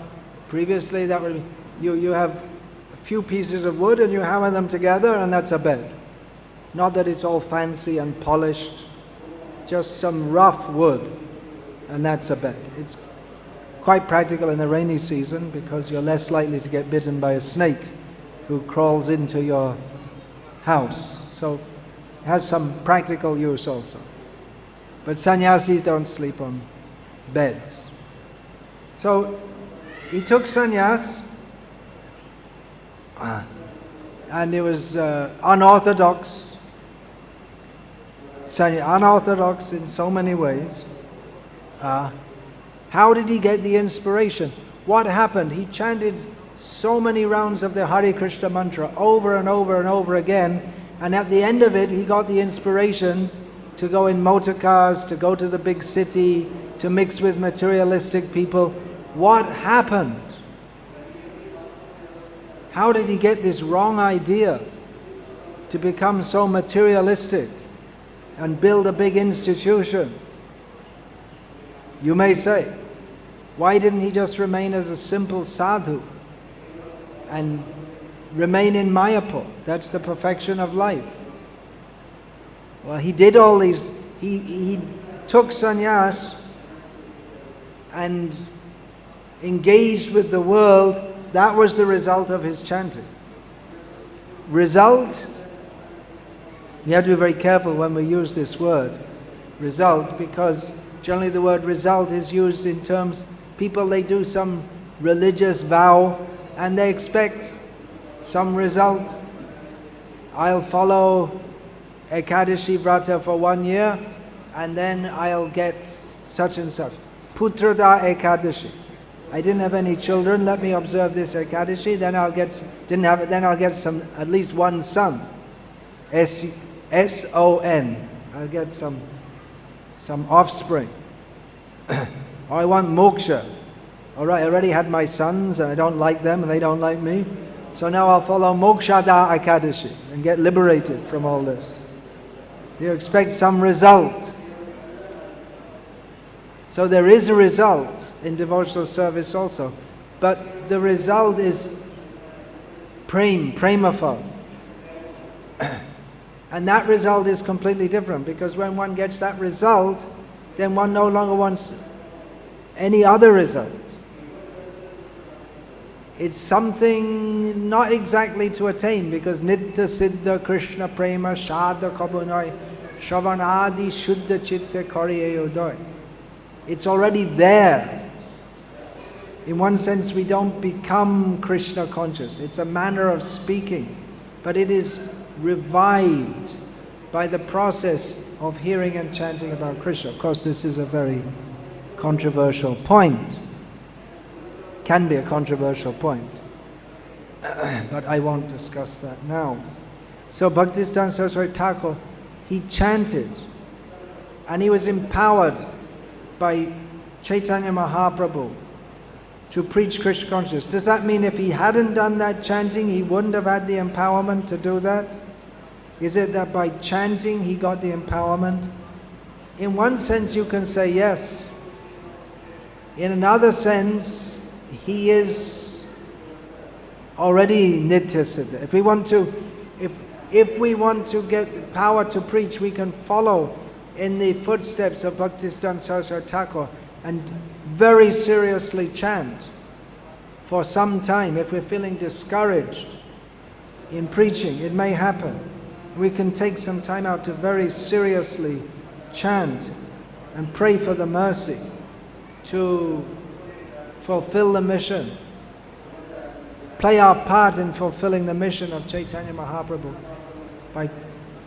Speaker 1: previously that would you have a few pieces of wood and you hammer them together and that's a bed. Not that it's all fancy and polished, just some rough wood and that's a bed. It's quite practical in the rainy season because you're less likely to get bitten by a snake who crawls into your house. So it has some practical use also. But sannyasis don't sleep on beds. So he took sannyas, and it was unorthodox, unorthodox in so many ways. How did he get the inspiration? What happened? He chanted so many rounds of the Hare Krishna mantra over and over and over again, and at the end of it he got the inspiration to go in motor cars, to go to the big city, to mix with materialistic people. What happened? How did he get this wrong idea to become so materialistic and build a big institution? You may say, why didn't he just remain as a simple sadhu and remain in Mayapur? That's the perfection of life. Well, he did all these, he took sannyas and engaged with the world. That was the result of his chanting. Result, you have to be very careful when we use this word, result, because generally the word result is used in terms, people, they do some religious vow and they expect some result. I'll follow Ekadashi Vrata for 1 year and then I'll get such and such. Putrada Ekadashi. I didn't have any children, let me observe this Ekadashi, then I'll get, then I'll get some, at least one son. S-O-N. I'll get some offspring. I want moksha. All right, I already had my sons and I don't like them and they don't like me. So now I'll follow Mokshada Ekadashi and get liberated from all this. You expect some result. So there is a result in devotional service also. But the result is premafal. And that result is completely different, because when one gets that result, then one no longer wants any other result. It's something not exactly to attain, because Nitya Siddha Krishna Prema Shadha Kabunai Shavanadi Shuddha Chitta Kariye Udoy. It's already there. In one sense, we don't become Krishna conscious. It's a manner of speaking, but it is revived by the process of hearing and chanting about Krishna. Of course, this is a very controversial point. Can be a controversial point. But I won't discuss that now. So Bhaktisiddhanta Saraswati Thakur, he chanted and he was empowered by Chaitanya Mahaprabhu to preach Krishna consciousness. Does that mean if he hadn't done that chanting, he wouldn't have had the empowerment to do that? Is it that by chanting he got the empowerment? In one sense you can say yes. In another sense, he is already Nitya Siddha. If we want to get the power to preach, we can follow in the footsteps of Bhaktisiddhanta Saraswati Thakur and very seriously chant for some time. If we're feeling discouraged in preaching, it may happen. We can take some time out to very seriously chant and pray for the mercy to fulfill the mission, play our part in fulfilling the mission of Chaitanya Mahaprabhu by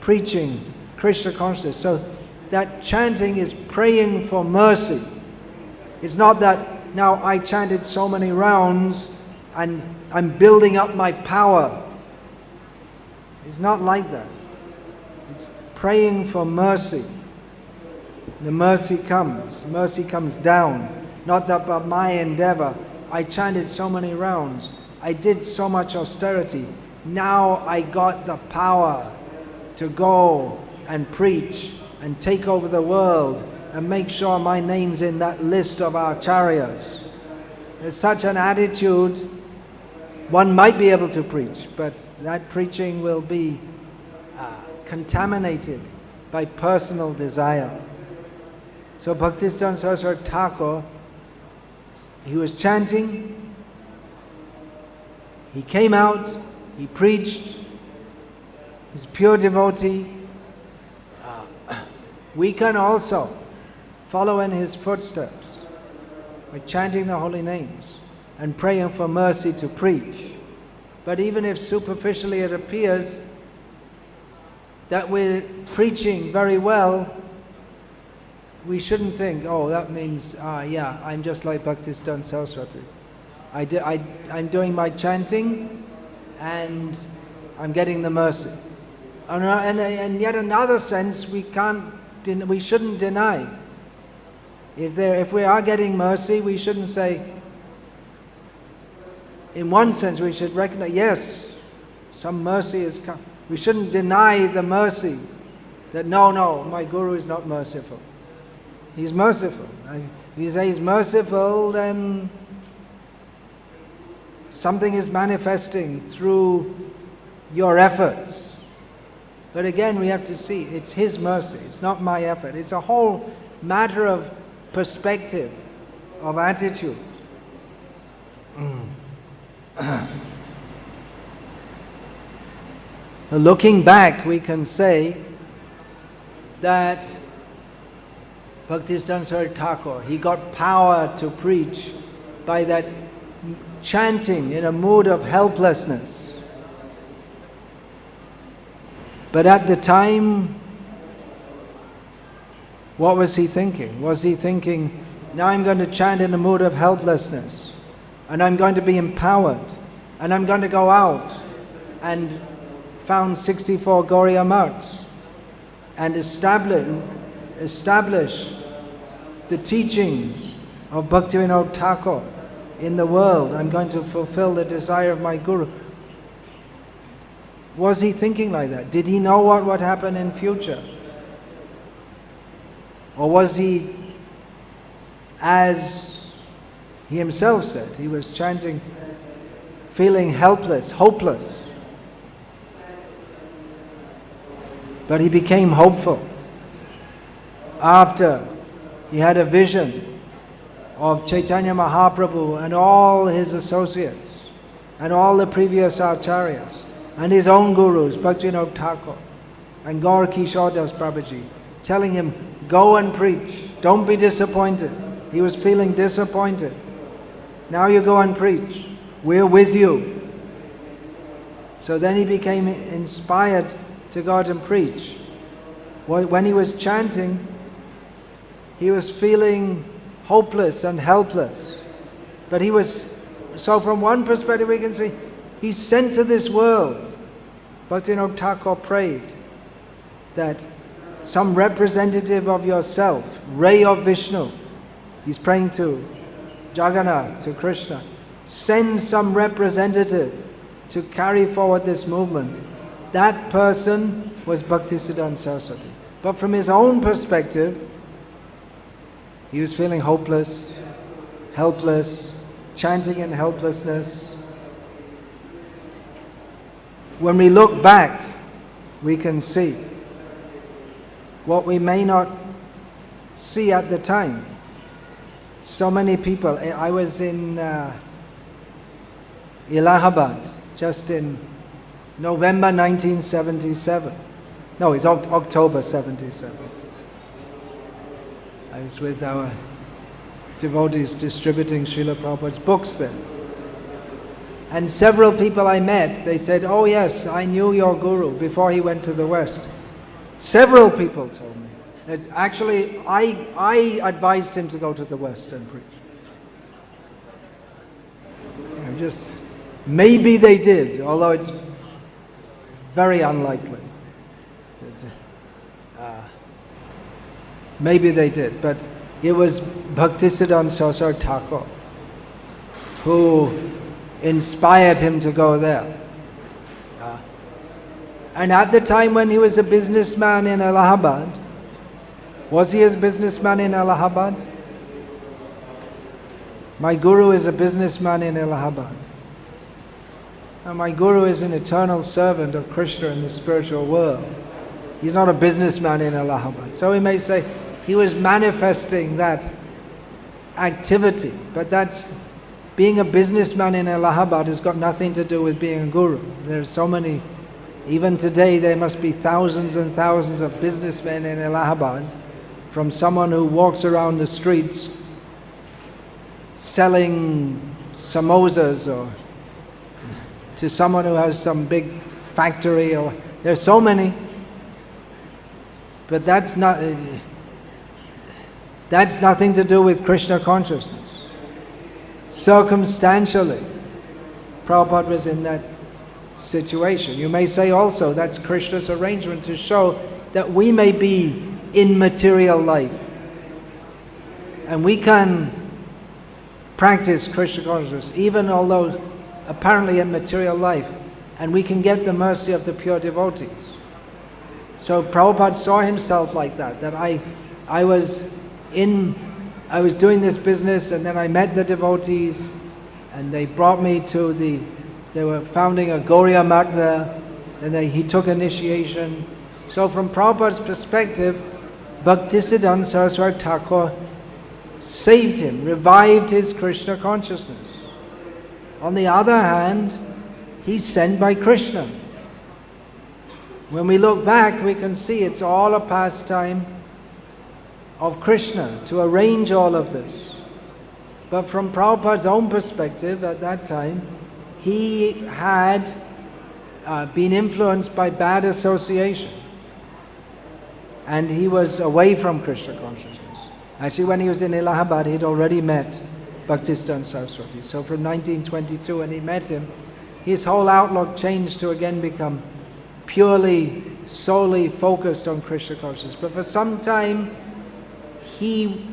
Speaker 1: preaching Krishna consciousness. So that chanting is praying for mercy. It's not that now I chanted so many rounds and I'm building up my power. It's not like that. It's praying for mercy. The mercy comes down. Not that by my endeavor, I chanted so many rounds, I did so much austerity, now I got the power to go and preach and take over the world and make sure my name's in that list of Acharyas. There's such an attitude, one might be able to preach, but that preaching will be contaminated by personal desire. So Bhaktisiddhanta Saraswati Thakur, he was chanting, he came out, he preached, he's a pure devotee. We can also follow in his footsteps by chanting the holy names and praying for mercy to preach. But even if superficially it appears that we're preaching very well, we shouldn't think, oh, that means, yeah, I'm just like Bhaktisiddhanta Saraswati. I'm doing my chanting and I'm getting the mercy. And yet another sense, we shouldn't deny. If we are getting mercy, we shouldn't say, in one sense we should recognize, yes, some mercy has come. We shouldn't deny the mercy, that no, my Guru is not merciful. He's merciful. If you say he's merciful, then something is manifesting through your efforts. But again, we have to see, it's his mercy, it's not my effort. It's a whole matter of perspective, of attitude. Looking back, we can say that Bhaktisiddhanta Thakur, he got power to preach by that chanting in a mood of helplessness. But at the time, what was he thinking? Was he thinking, now I'm going to chant in a mood of helplessness, and I'm going to be empowered, and I'm going to go out and found 64 Gauriya Maths and establish the teachings of Bhaktivinoda Thakur in the world. I'm going to fulfill the desire of my Guru. Was he thinking like that? Did he know what would happen in future? Or was he, as he himself said, he was chanting, feeling helpless, hopeless? But he became hopeful after he had a vision of Chaitanya Mahaprabhu and all his associates and all the previous Acharyas and his own gurus, Bhaktivinoda Thakur and Gaur Kishore Das Babaji, telling him, go and preach, don't be disappointed. He was feeling disappointed. Now you go and preach, we're with you. So then he became inspired to go out and preach. When he was chanting, he was feeling hopeless and helpless. But he was, so from one perspective we can see, he's sent to this world. Bhaktivinoda Thakur prayed that some representative of yourself, ray of Vishnu, he's praying to Jagannath, to Krishna, send some representative to carry forward this movement. That person was Bhaktisiddhanta Saraswati. But from his own perspective, he was feeling hopeless, helpless, chanting in helplessness. When we look back, we can see what we may not see at the time. So many people. I was in Allahabad just in November 1977. No, it's October 77. I was with our devotees distributing Srila Prabhupada's books then. And several people I met, they said, oh yes, I knew your Guru before he went to the West. Several people told me that actually I advised him to go to the West and preach. Just maybe they did, although it's very unlikely. Maybe they did, but it was Bhaktisiddhanta Saraswati Thakur who inspired him to go there. And at the time when he was a businessman in Allahabad, was he a businessman in Allahabad? My Guru is a businessman in Allahabad. And my Guru is an eternal servant of Krishna in the spiritual world. He's not a businessman in Allahabad. So we may say he was manifesting that activity, but that's being a businessman in Allahabad has got nothing to do with being a Guru. There are so many, even today there must be thousands and thousands of businessmen in Allahabad, from someone who walks around the streets selling samosas, or to someone who has some big factory, or there's so many. But that's nothing to do with Krishna consciousness. Circumstantially, Prabhupada was in that situation. You may say also that's Krishna's arrangement to show that we may be in material life and we can practice Krishna consciousness even although apparently in material life, and we can get the mercy of the pure devotees. So Prabhupada saw himself like that, that I was doing this business, and then I met the devotees and they brought me to they were founding a Gauriya Math there, and he took initiation. So from Prabhupada's perspective, Bhaktisiddhanta Saraswati Thakur saved him, revived his Krishna consciousness. On the other hand, he's sent by Krishna. When we look back, we can see it's all a pastime of Krishna to arrange all of this. But from Prabhupada's own perspective at that time, he had been influenced by bad association. And he was away from Krishna consciousness. Actually, when he was in Allahabad, he'd already met Bhaktisiddhanta Saraswati. So from 1922, when he met him, his whole outlook changed to again become purely, solely focused on Krishna consciousness. But for some time, he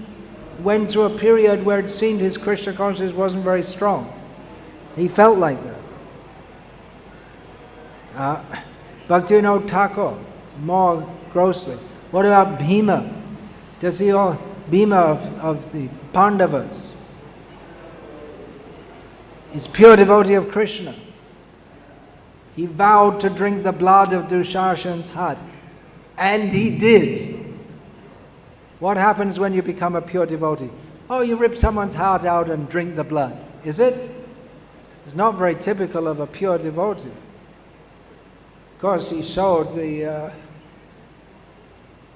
Speaker 1: went through a period where it seemed his Krishna consciousness wasn't very strong. He felt like that. Bhaktivinoda Thakur, more grossly. What about Bhima? Does he all Bhima of the Pandavas? He's pure devotee of Krishna. He vowed to drink the blood of Dushasan's heart. And he did. What happens when you become a pure devotee? Oh, you rip someone's heart out and drink the blood. Is it? It's not very typical of a pure devotee. Of course, he showed the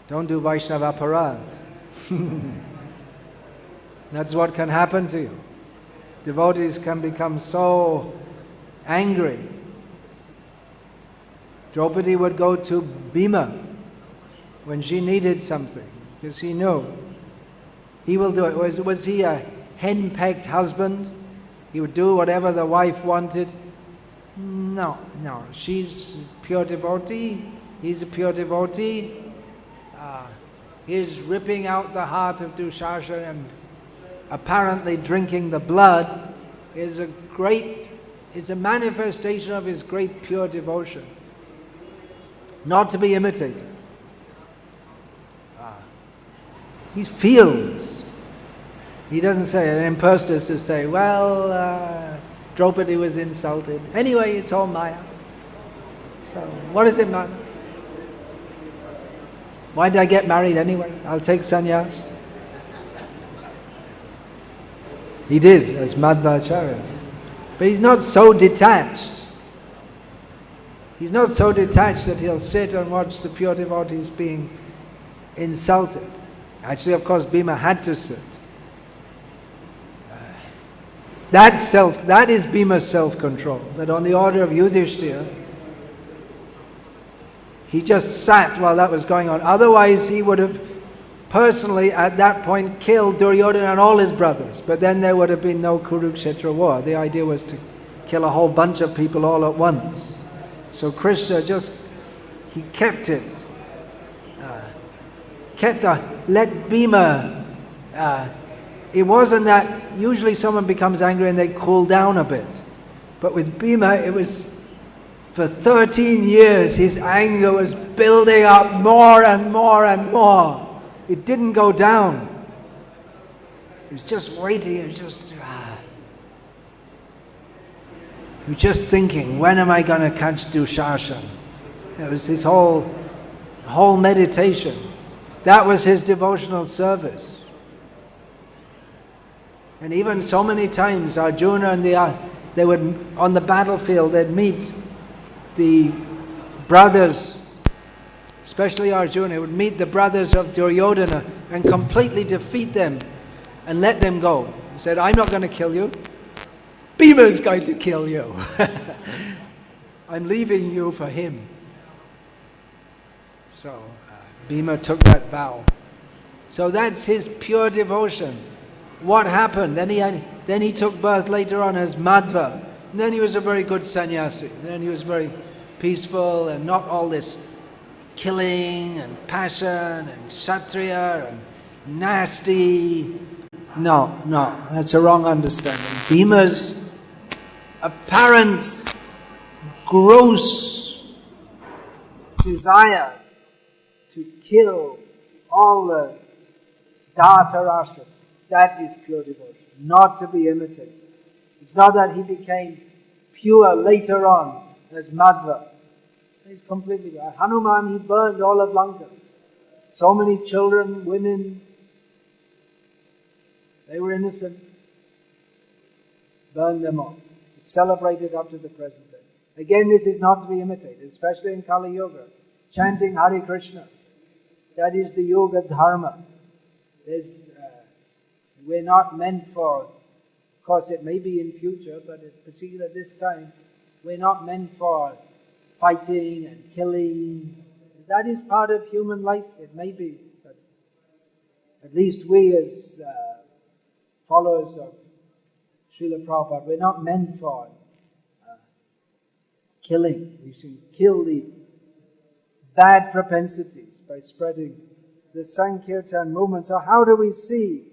Speaker 1: don't do Vaishnava Aparad. That's what can happen to you. Devotees can become so angry. Draupadi would go to Bhima when she needed something, because he knew he will do it. Was he a hen-pecked husband? He would do whatever the wife wanted? No. She's a pure devotee. He's a pure devotee. His ripping out the heart of Dushasana and apparently drinking the blood is a manifestation of his great pure devotion, not to be imitated. He feels. He doesn't say, an impostor to say, well, Draupadi was insulted. Anyway, it's all Maya. So, what does it matter? Why did I get married anyway? I'll take sannyas. He did, as Madhva-acharya. But he's not so detached. He's not so detached that he'll sit and watch the pure devotees being insulted. Actually, of course, Bhima had to sit. That is Bhima's self-control. That on the order of Yudhishthira, he just sat while that was going on. Otherwise, he would have personally, at that point, killed Duryodhana and all his brothers. But then there would have been no Kurukshetra war. The idea was to kill a whole bunch of people all at once. So Krishna he kept it. Let Bhima. It wasn't that usually someone becomes angry and they cool down a bit. But with Bhima, it was for 13 years, his anger was building up more and more and more. It didn't go down. He was just waiting and he was just thinking, when am I going to catch Dushasana? It was his whole meditation. That was his devotional service. And even so many times, Arjuna and they would, on the battlefield, they'd meet the brothers, especially Arjuna, would meet the brothers of Duryodhana and completely defeat them and let them go. said, I'm not going to kill you. Bhima's going to kill you. I'm leaving you for him. So Bhima took that vow. So that's his pure devotion. What happened? Then he took birth later on as Madhva. And then he was a very good sannyasi. And then he was very peaceful and not all this killing and passion and kshatriya and nasty. No, that's a wrong understanding. Bhima's apparent gross desire to kill all the Dhartarashtra, that is pure devotion, not to be imitated. It's not that he became pure later on as Madhva. He's completely... Hanuman, he burned all of Lanka. So many children, women, they were innocent. Burned them all. It's celebrated up to the present day. Again, this is not to be imitated, especially in Kali Yuga. Chanting Hare Krishna. That is the Yoga Dharma. We're not meant for, of course it may be in future, but in particular this time, we're not meant for fighting and killing. That is part of human life, it may be, but at least we as followers of Srila Prabhupada, we're not meant for killing. We should kill the bad propensities by spreading the Sankirtan movement. So how do we see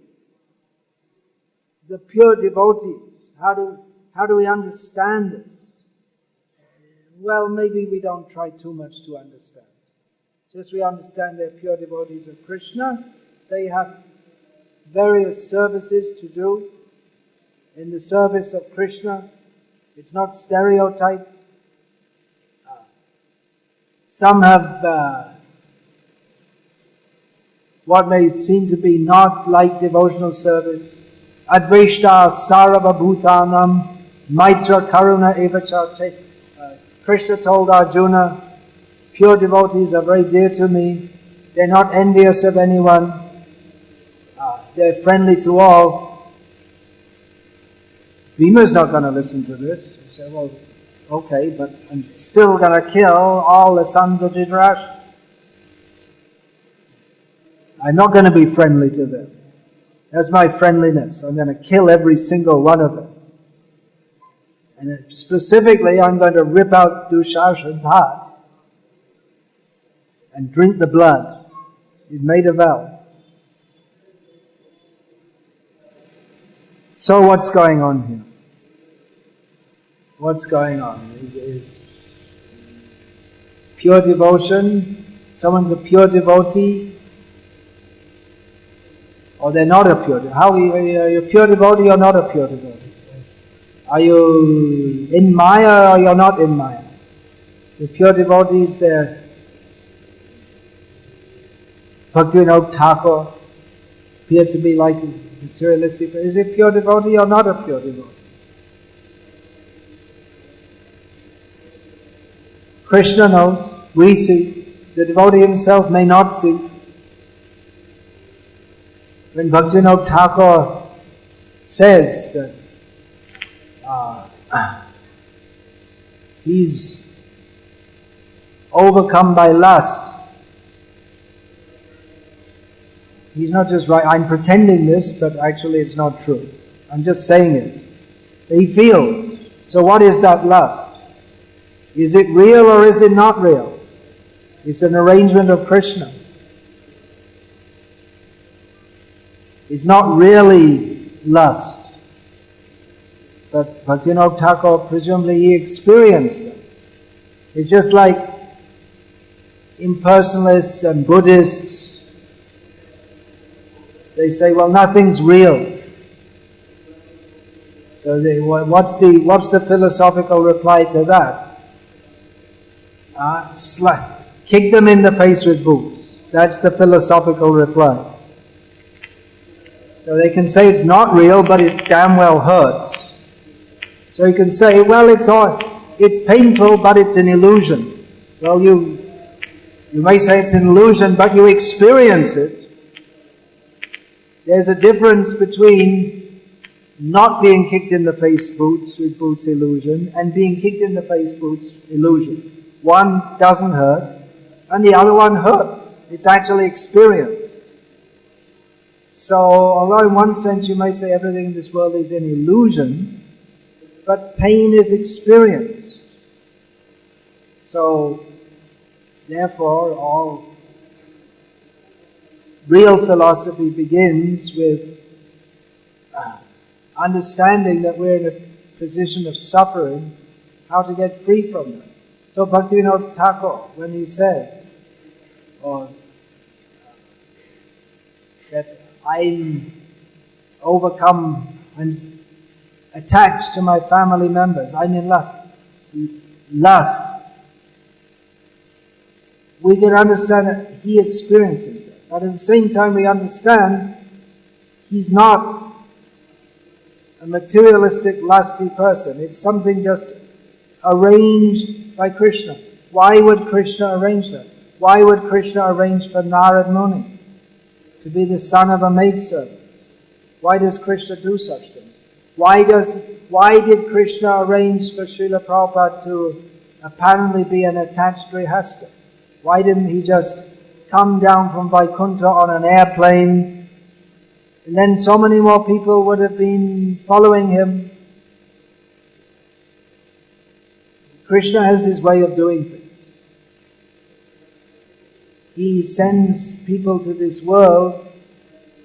Speaker 1: the pure devotees? How do we understand this? Well, maybe we don't try too much to understand. Just we understand they're pure devotees of Krishna. They have various services to do in the service of Krishna. It's not stereotyped. Some have what may seem to be not like devotional service. Adveshta sarva bhutanam maitra karuna evacha. Krishna told Arjuna, pure devotees are very dear to me. They're not envious of anyone. They're friendly to all. Bhima's not going to listen to this. He said, well, okay, but I'm still going to kill all the sons of Dhritarashtra. I'm not going to be friendly to them. That's my friendliness. I'm going to kill every single one of them. And specifically, I'm going to rip out Dushashan's heart and drink the blood. He made a vow. So what's going on here? What's going on is pure devotion. Someone's a pure devotee, or they're not a pure devotee. How are you a pure devotee or not a pure devotee? Are you in Maya or you're not in Maya? The pure devotees, they're Bhaktivinoda Thakur, appear to be like materialistic. Is it pure devotee or not a pure devotee? Krishna knows, we see, the devotee himself may not see. When Bhaktivinoda Thakur says that he's overcome by lust, he's not just right, I'm pretending this, but actually it's not true. I'm just saying it. He feels. So what is that lust? Is it real or is it not real? It's an arrangement of Krishna. It's not really lust. But Bhaktivinoda Thakur, presumably he experienced it. It's just like impersonalists and Buddhists. They say, well, nothing's real. So what's the philosophical reply to that? Kick them in the face with boots. That's the philosophical reply. So they can say it's not real, but it damn well hurts. So you can say, well, it's painful, but it's an illusion. Well, you may say it's an illusion, but you experience it. There's a difference between not being kicked in the face boots with boots illusion and being kicked in the face boots illusion. One doesn't hurt and the other one hurts. It's actually experience. So although in one sense you may say everything in this world is an illusion, but pain is experienced. So therefore all real philosophy begins with understanding that we're in a position of suffering, how to get free from that. So Bhaktivinoda Thakur, when he says, that I'm overcome, I'm attached to my family members, I'm in lust. We can understand that he experiences that. But at the same time we understand he's not a materialistic, lusty person. It's something just arranged by Krishna. Why would Krishna arrange that? Why would Krishna arrange for Narad Muni to be the son of a maidservant? Why does Krishna do such things? Why did Krishna arrange for Srila Prabhupada to apparently be an attached grihastha? Why didn't he just come down from Vaikuntha on an airplane, and then so many more people would have been following him? Krishna has his way of doing things. He sends people to this world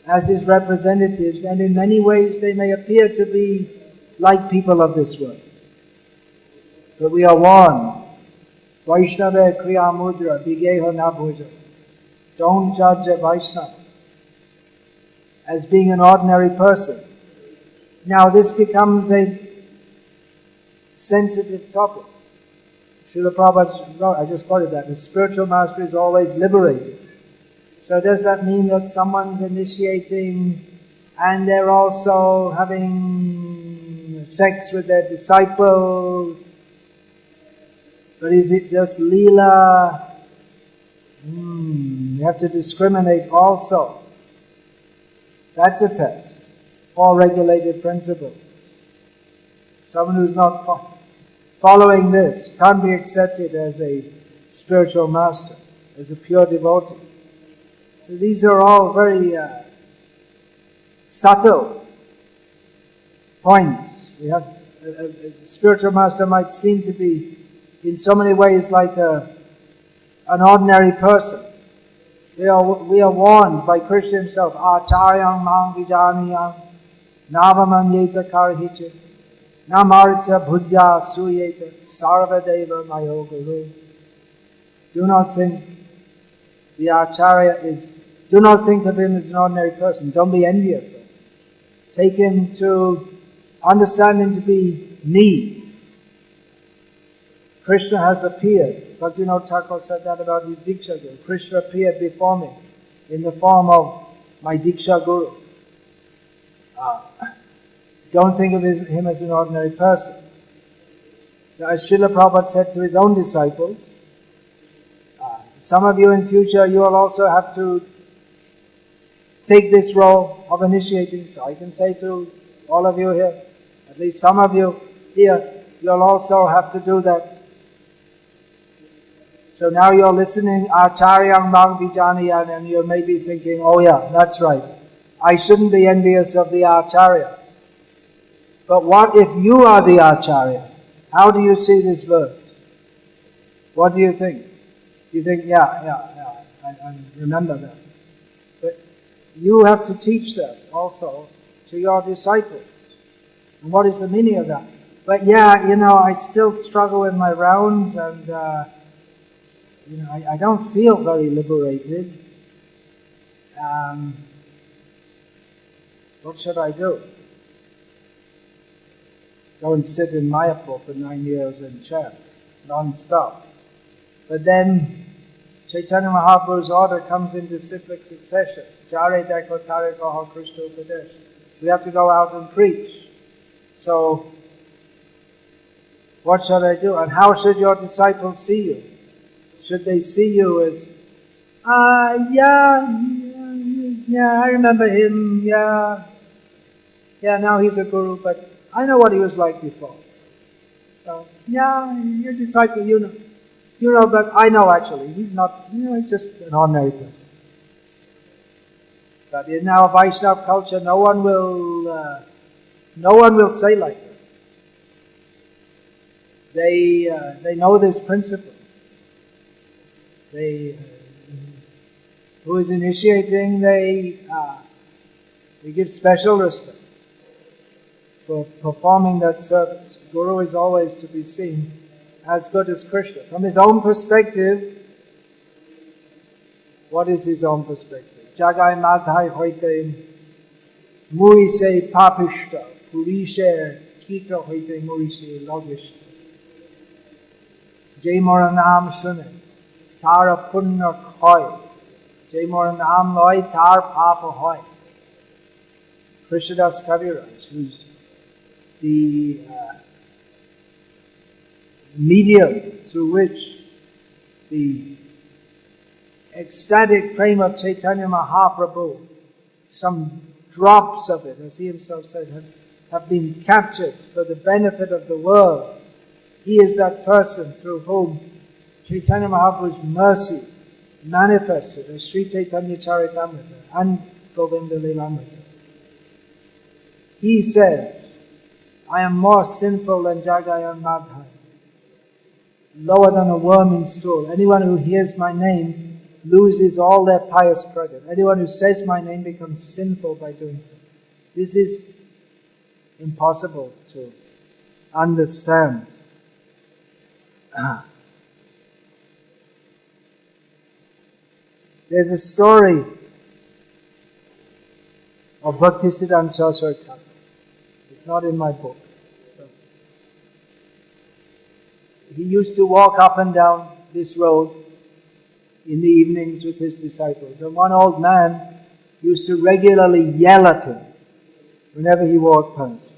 Speaker 1: as his representatives, and in many ways they may appear to be like people of this world. But we are warned, Vaishnava Kriya Mudra Vigeho na Bhuja. Don't judge a Vaishnava as being an ordinary person. Now this becomes a sensitive topic. Srila Prabhupada wrote, I just quoted that, the spiritual master is always liberated. So does that mean that someone's initiating and they're also having sex with their disciples? But is it just Leela? You have to discriminate also. That's a test. 4 regulated principles. Someone who's not following this can't be accepted as a spiritual master, as a pure devotee. So these are all very subtle points. We have a spiritual master might seem to be in so many ways like an ordinary person. We are warned by Krishna himself, Acharyas mang vijaniyam navamanyeta karhiche namarita buddhya suyeta sarvadeva mayo guru. Do not think the Acharya do not think of him as an ordinary person. Don't be envious of him. Take him to, understand him to be me. Krishna has appeared. Bhaktivinoda Thakur said that about his Diksha Guru. Krishna appeared before me in the form of my Diksha Guru. Don't think of him as an ordinary person. Now, as Srila Prabhupada said to his own disciples, some of you in future, you will also have to take this role of initiating. So I can say to all of you here, at least some of you here, you'll also have to do that. So now you're listening, Acharyas mang vijaniyam, and you may be thinking, oh yeah, that's right. I shouldn't be envious of the Acharya. But what if you are the Acharya? How do you see this verse? What do you think? You think, yeah, I remember that. But you have to teach that also to your disciples. And what is the meaning of that? But yeah, I still struggle in my rounds and I don't feel very liberated. What should I do? Go and sit in Mayapur for 9 years and chant, non-stop. But then Chaitanya Mahaprabhu's order comes into cyclic succession. Jare Deko Tare Koho Krishna Upadesh. We have to go out and preach. So, what should I do? And how should your disciples see you? Should they see you as, yeah, I remember him, yeah. Yeah, now he's a guru, but I know what he was like before. So, yeah, you're a disciple, you know, but I know actually, he's not, he's just an ordinary person. But in our Vaishnava culture, no one will say like that. They know this principle. Who is initiating, they give special respect for performing that service. Guru is always to be seen as good as Krishna. From his own perspective, what is his own perspective? Jagai madhai hoite muise papishta, purishe kita hoite muise logishta. Jai mora naam sune, tara punna khoi. Jai mora naam loi, tar papa hoy. Krishnadas Kaviraj, who's the medium through which the ecstatic prema of Chaitanya Mahaprabhu, some drops of it, as he himself said, have been captured for the benefit of the world. He is that person through whom Chaitanya Mahaprabhu's mercy manifested as Sri Chaitanya Charitamrita and Govinda Lilamrita. He says, I am more sinful than Jagayan Madhai, lower than a worm in stool. Anyone who hears my name loses all their pious credit. Anyone who says my name becomes sinful by doing so. This is impossible to understand. There's a story of Bhaktisiddhanta Saraswati Thakur. It's not in my book. So, he used to walk up and down this road in the evenings with his disciples. And one old man used to regularly yell at him whenever he walked past.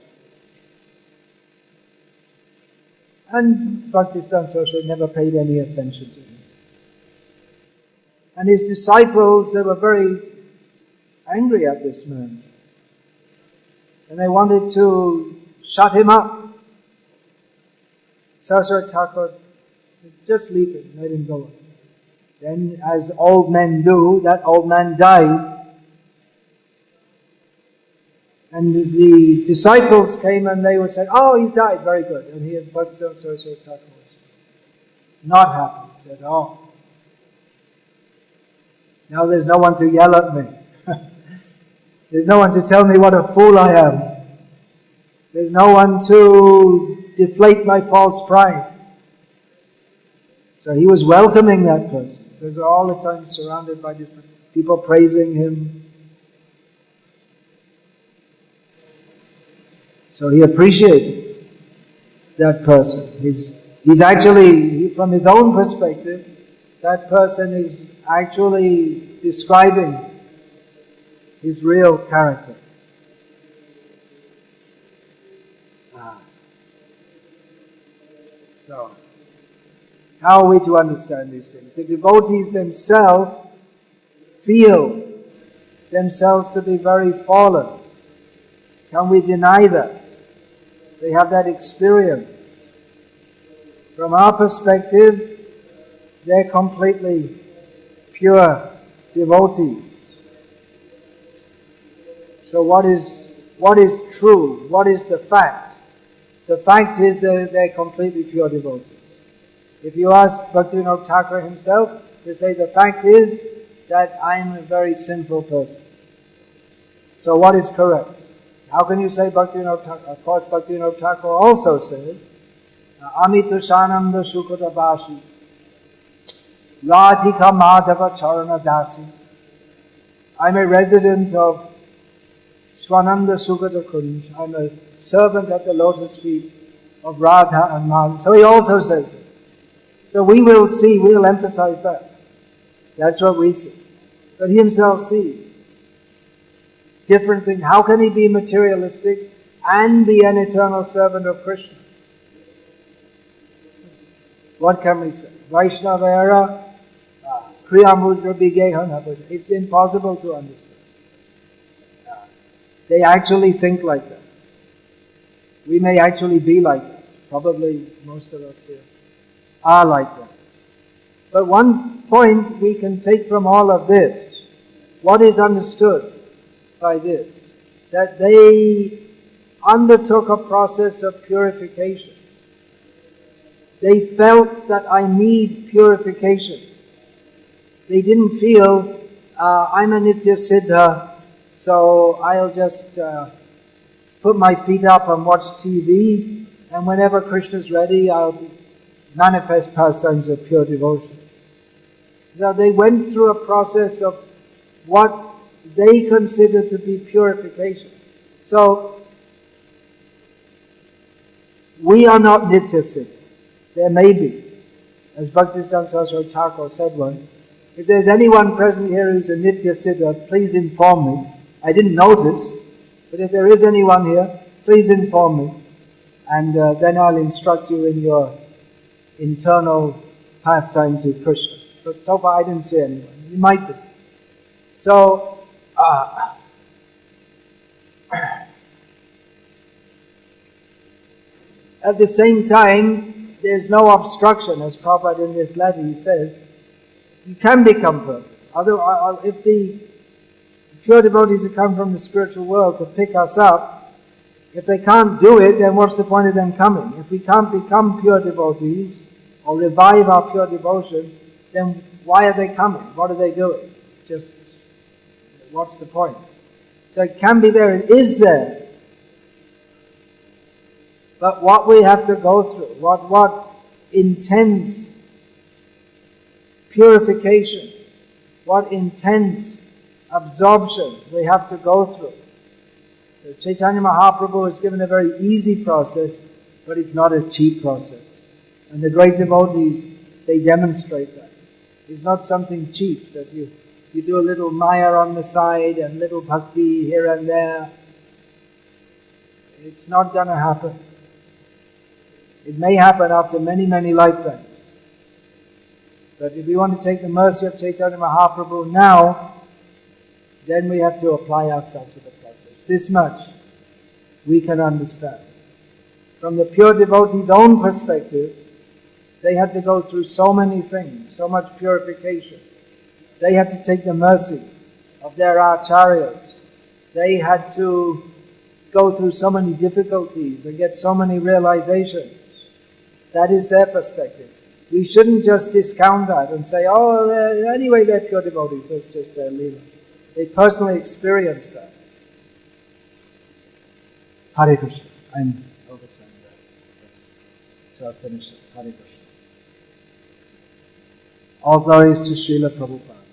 Speaker 1: And Bhaktisiddhanta Saraswati never paid any attention to him. And his disciples, they were very angry at this man. And they wanted to shut him up. Saraswati Thakur, just leave him, let him go. Then, as old men do, that old man died. And the disciples came and they were saying, oh, he died, very good. And he had Bhaktisiddhanta Saraswati Thakur was not happy. He said, oh, now there's no one to yell at me. There's no one to tell me what a fool I am. There's no one to deflate my false pride. So he was welcoming that person. He was all the time surrounded by these people praising him. So he appreciated that person. He's actually, from his own perspective, that person is actually describing his real character. So, how are we to understand these things? The devotees themselves feel themselves to be very fallen. Can we deny that? They have that experience. From our perspective, they're completely pure devotees. So what is true? What is the fact? The fact is that they're completely pure devotees. If you ask Bhaktivinoda Thakur himself, he'll say the fact is that I'm a very sinful person. So what is correct? How can you say Bhaktivinoda Thakur? Of course, Bhaktivinoda Thakur also says, Amita Shananda Shukata Bashi Radhika Madhava Charana Dasi. I'm a resident of Swananda Sukata Kunj. I'm a servant at the lotus feet of Radha and Madhava. So he also says that. So we will see, we'll emphasize that. That's what we see. But he himself sees different things. How can he be materialistic and be an eternal servant of Krishna? What can we say? Vaishnavera, Kriya Mudra Bigehana. It's impossible to understand. They actually think like that. We may actually be like that. Probably most of us here are like that. But one point we can take from all of this, what is understood by this, that they undertook a process of purification. They felt that I need purification. They didn't feel, I'm a Nitya Siddha, so I'll just put my feet up and watch TV, and whenever Krishna's ready, I'll manifest pastimes of pure devotion. Now they went through a process of what they consider to be purification. So, we are not Nitya Siddha. There may be. As Bhaktisiddhanta Saraswati Thakur said once, if there's anyone present here who's a Nitya Siddha, please inform me. I didn't notice, but if there is anyone here, please inform me. And then I'll instruct you in your internal pastimes with Krishna. But so far I didn't see anyone. You might be. So, at the same time, there's no obstruction, as Prabhupada in this letter he says. You can become perfect. Although, if the pure devotees who come from the spiritual world to pick us up, if they can't do it, then what's the point of them coming? If we can't become pure devotees, or revive our pure devotion, then why are they coming? What are they doing? Just, what's the point? So it can be there, it is there. But what we have to go through, what intense purification, what intense absorption we have to go through. So Chaitanya Mahaprabhu has given a very easy process, but it's not a cheap process. And the great devotees, they demonstrate that. It's not something cheap, that you do a little maya on the side and little bhakti here and there. It's not going to happen. It may happen after many, many lifetimes. But if we want to take the mercy of Chaitanya Mahaprabhu now, then we have to apply ourselves to the process. This much we can understand. From the pure devotee's own perspective, they had to go through so many things, so much purification. They had to take the mercy of their Acharyas. They had to go through so many difficulties and get so many realizations. That is their perspective. We shouldn't just discount that and say, oh, anyway, they're pure devotees, that's just their leela. They personally experienced that. Hare Krishna. I'm over time there. So I'll finish it. Hare Krishna. All glories to Srila Prabhupada.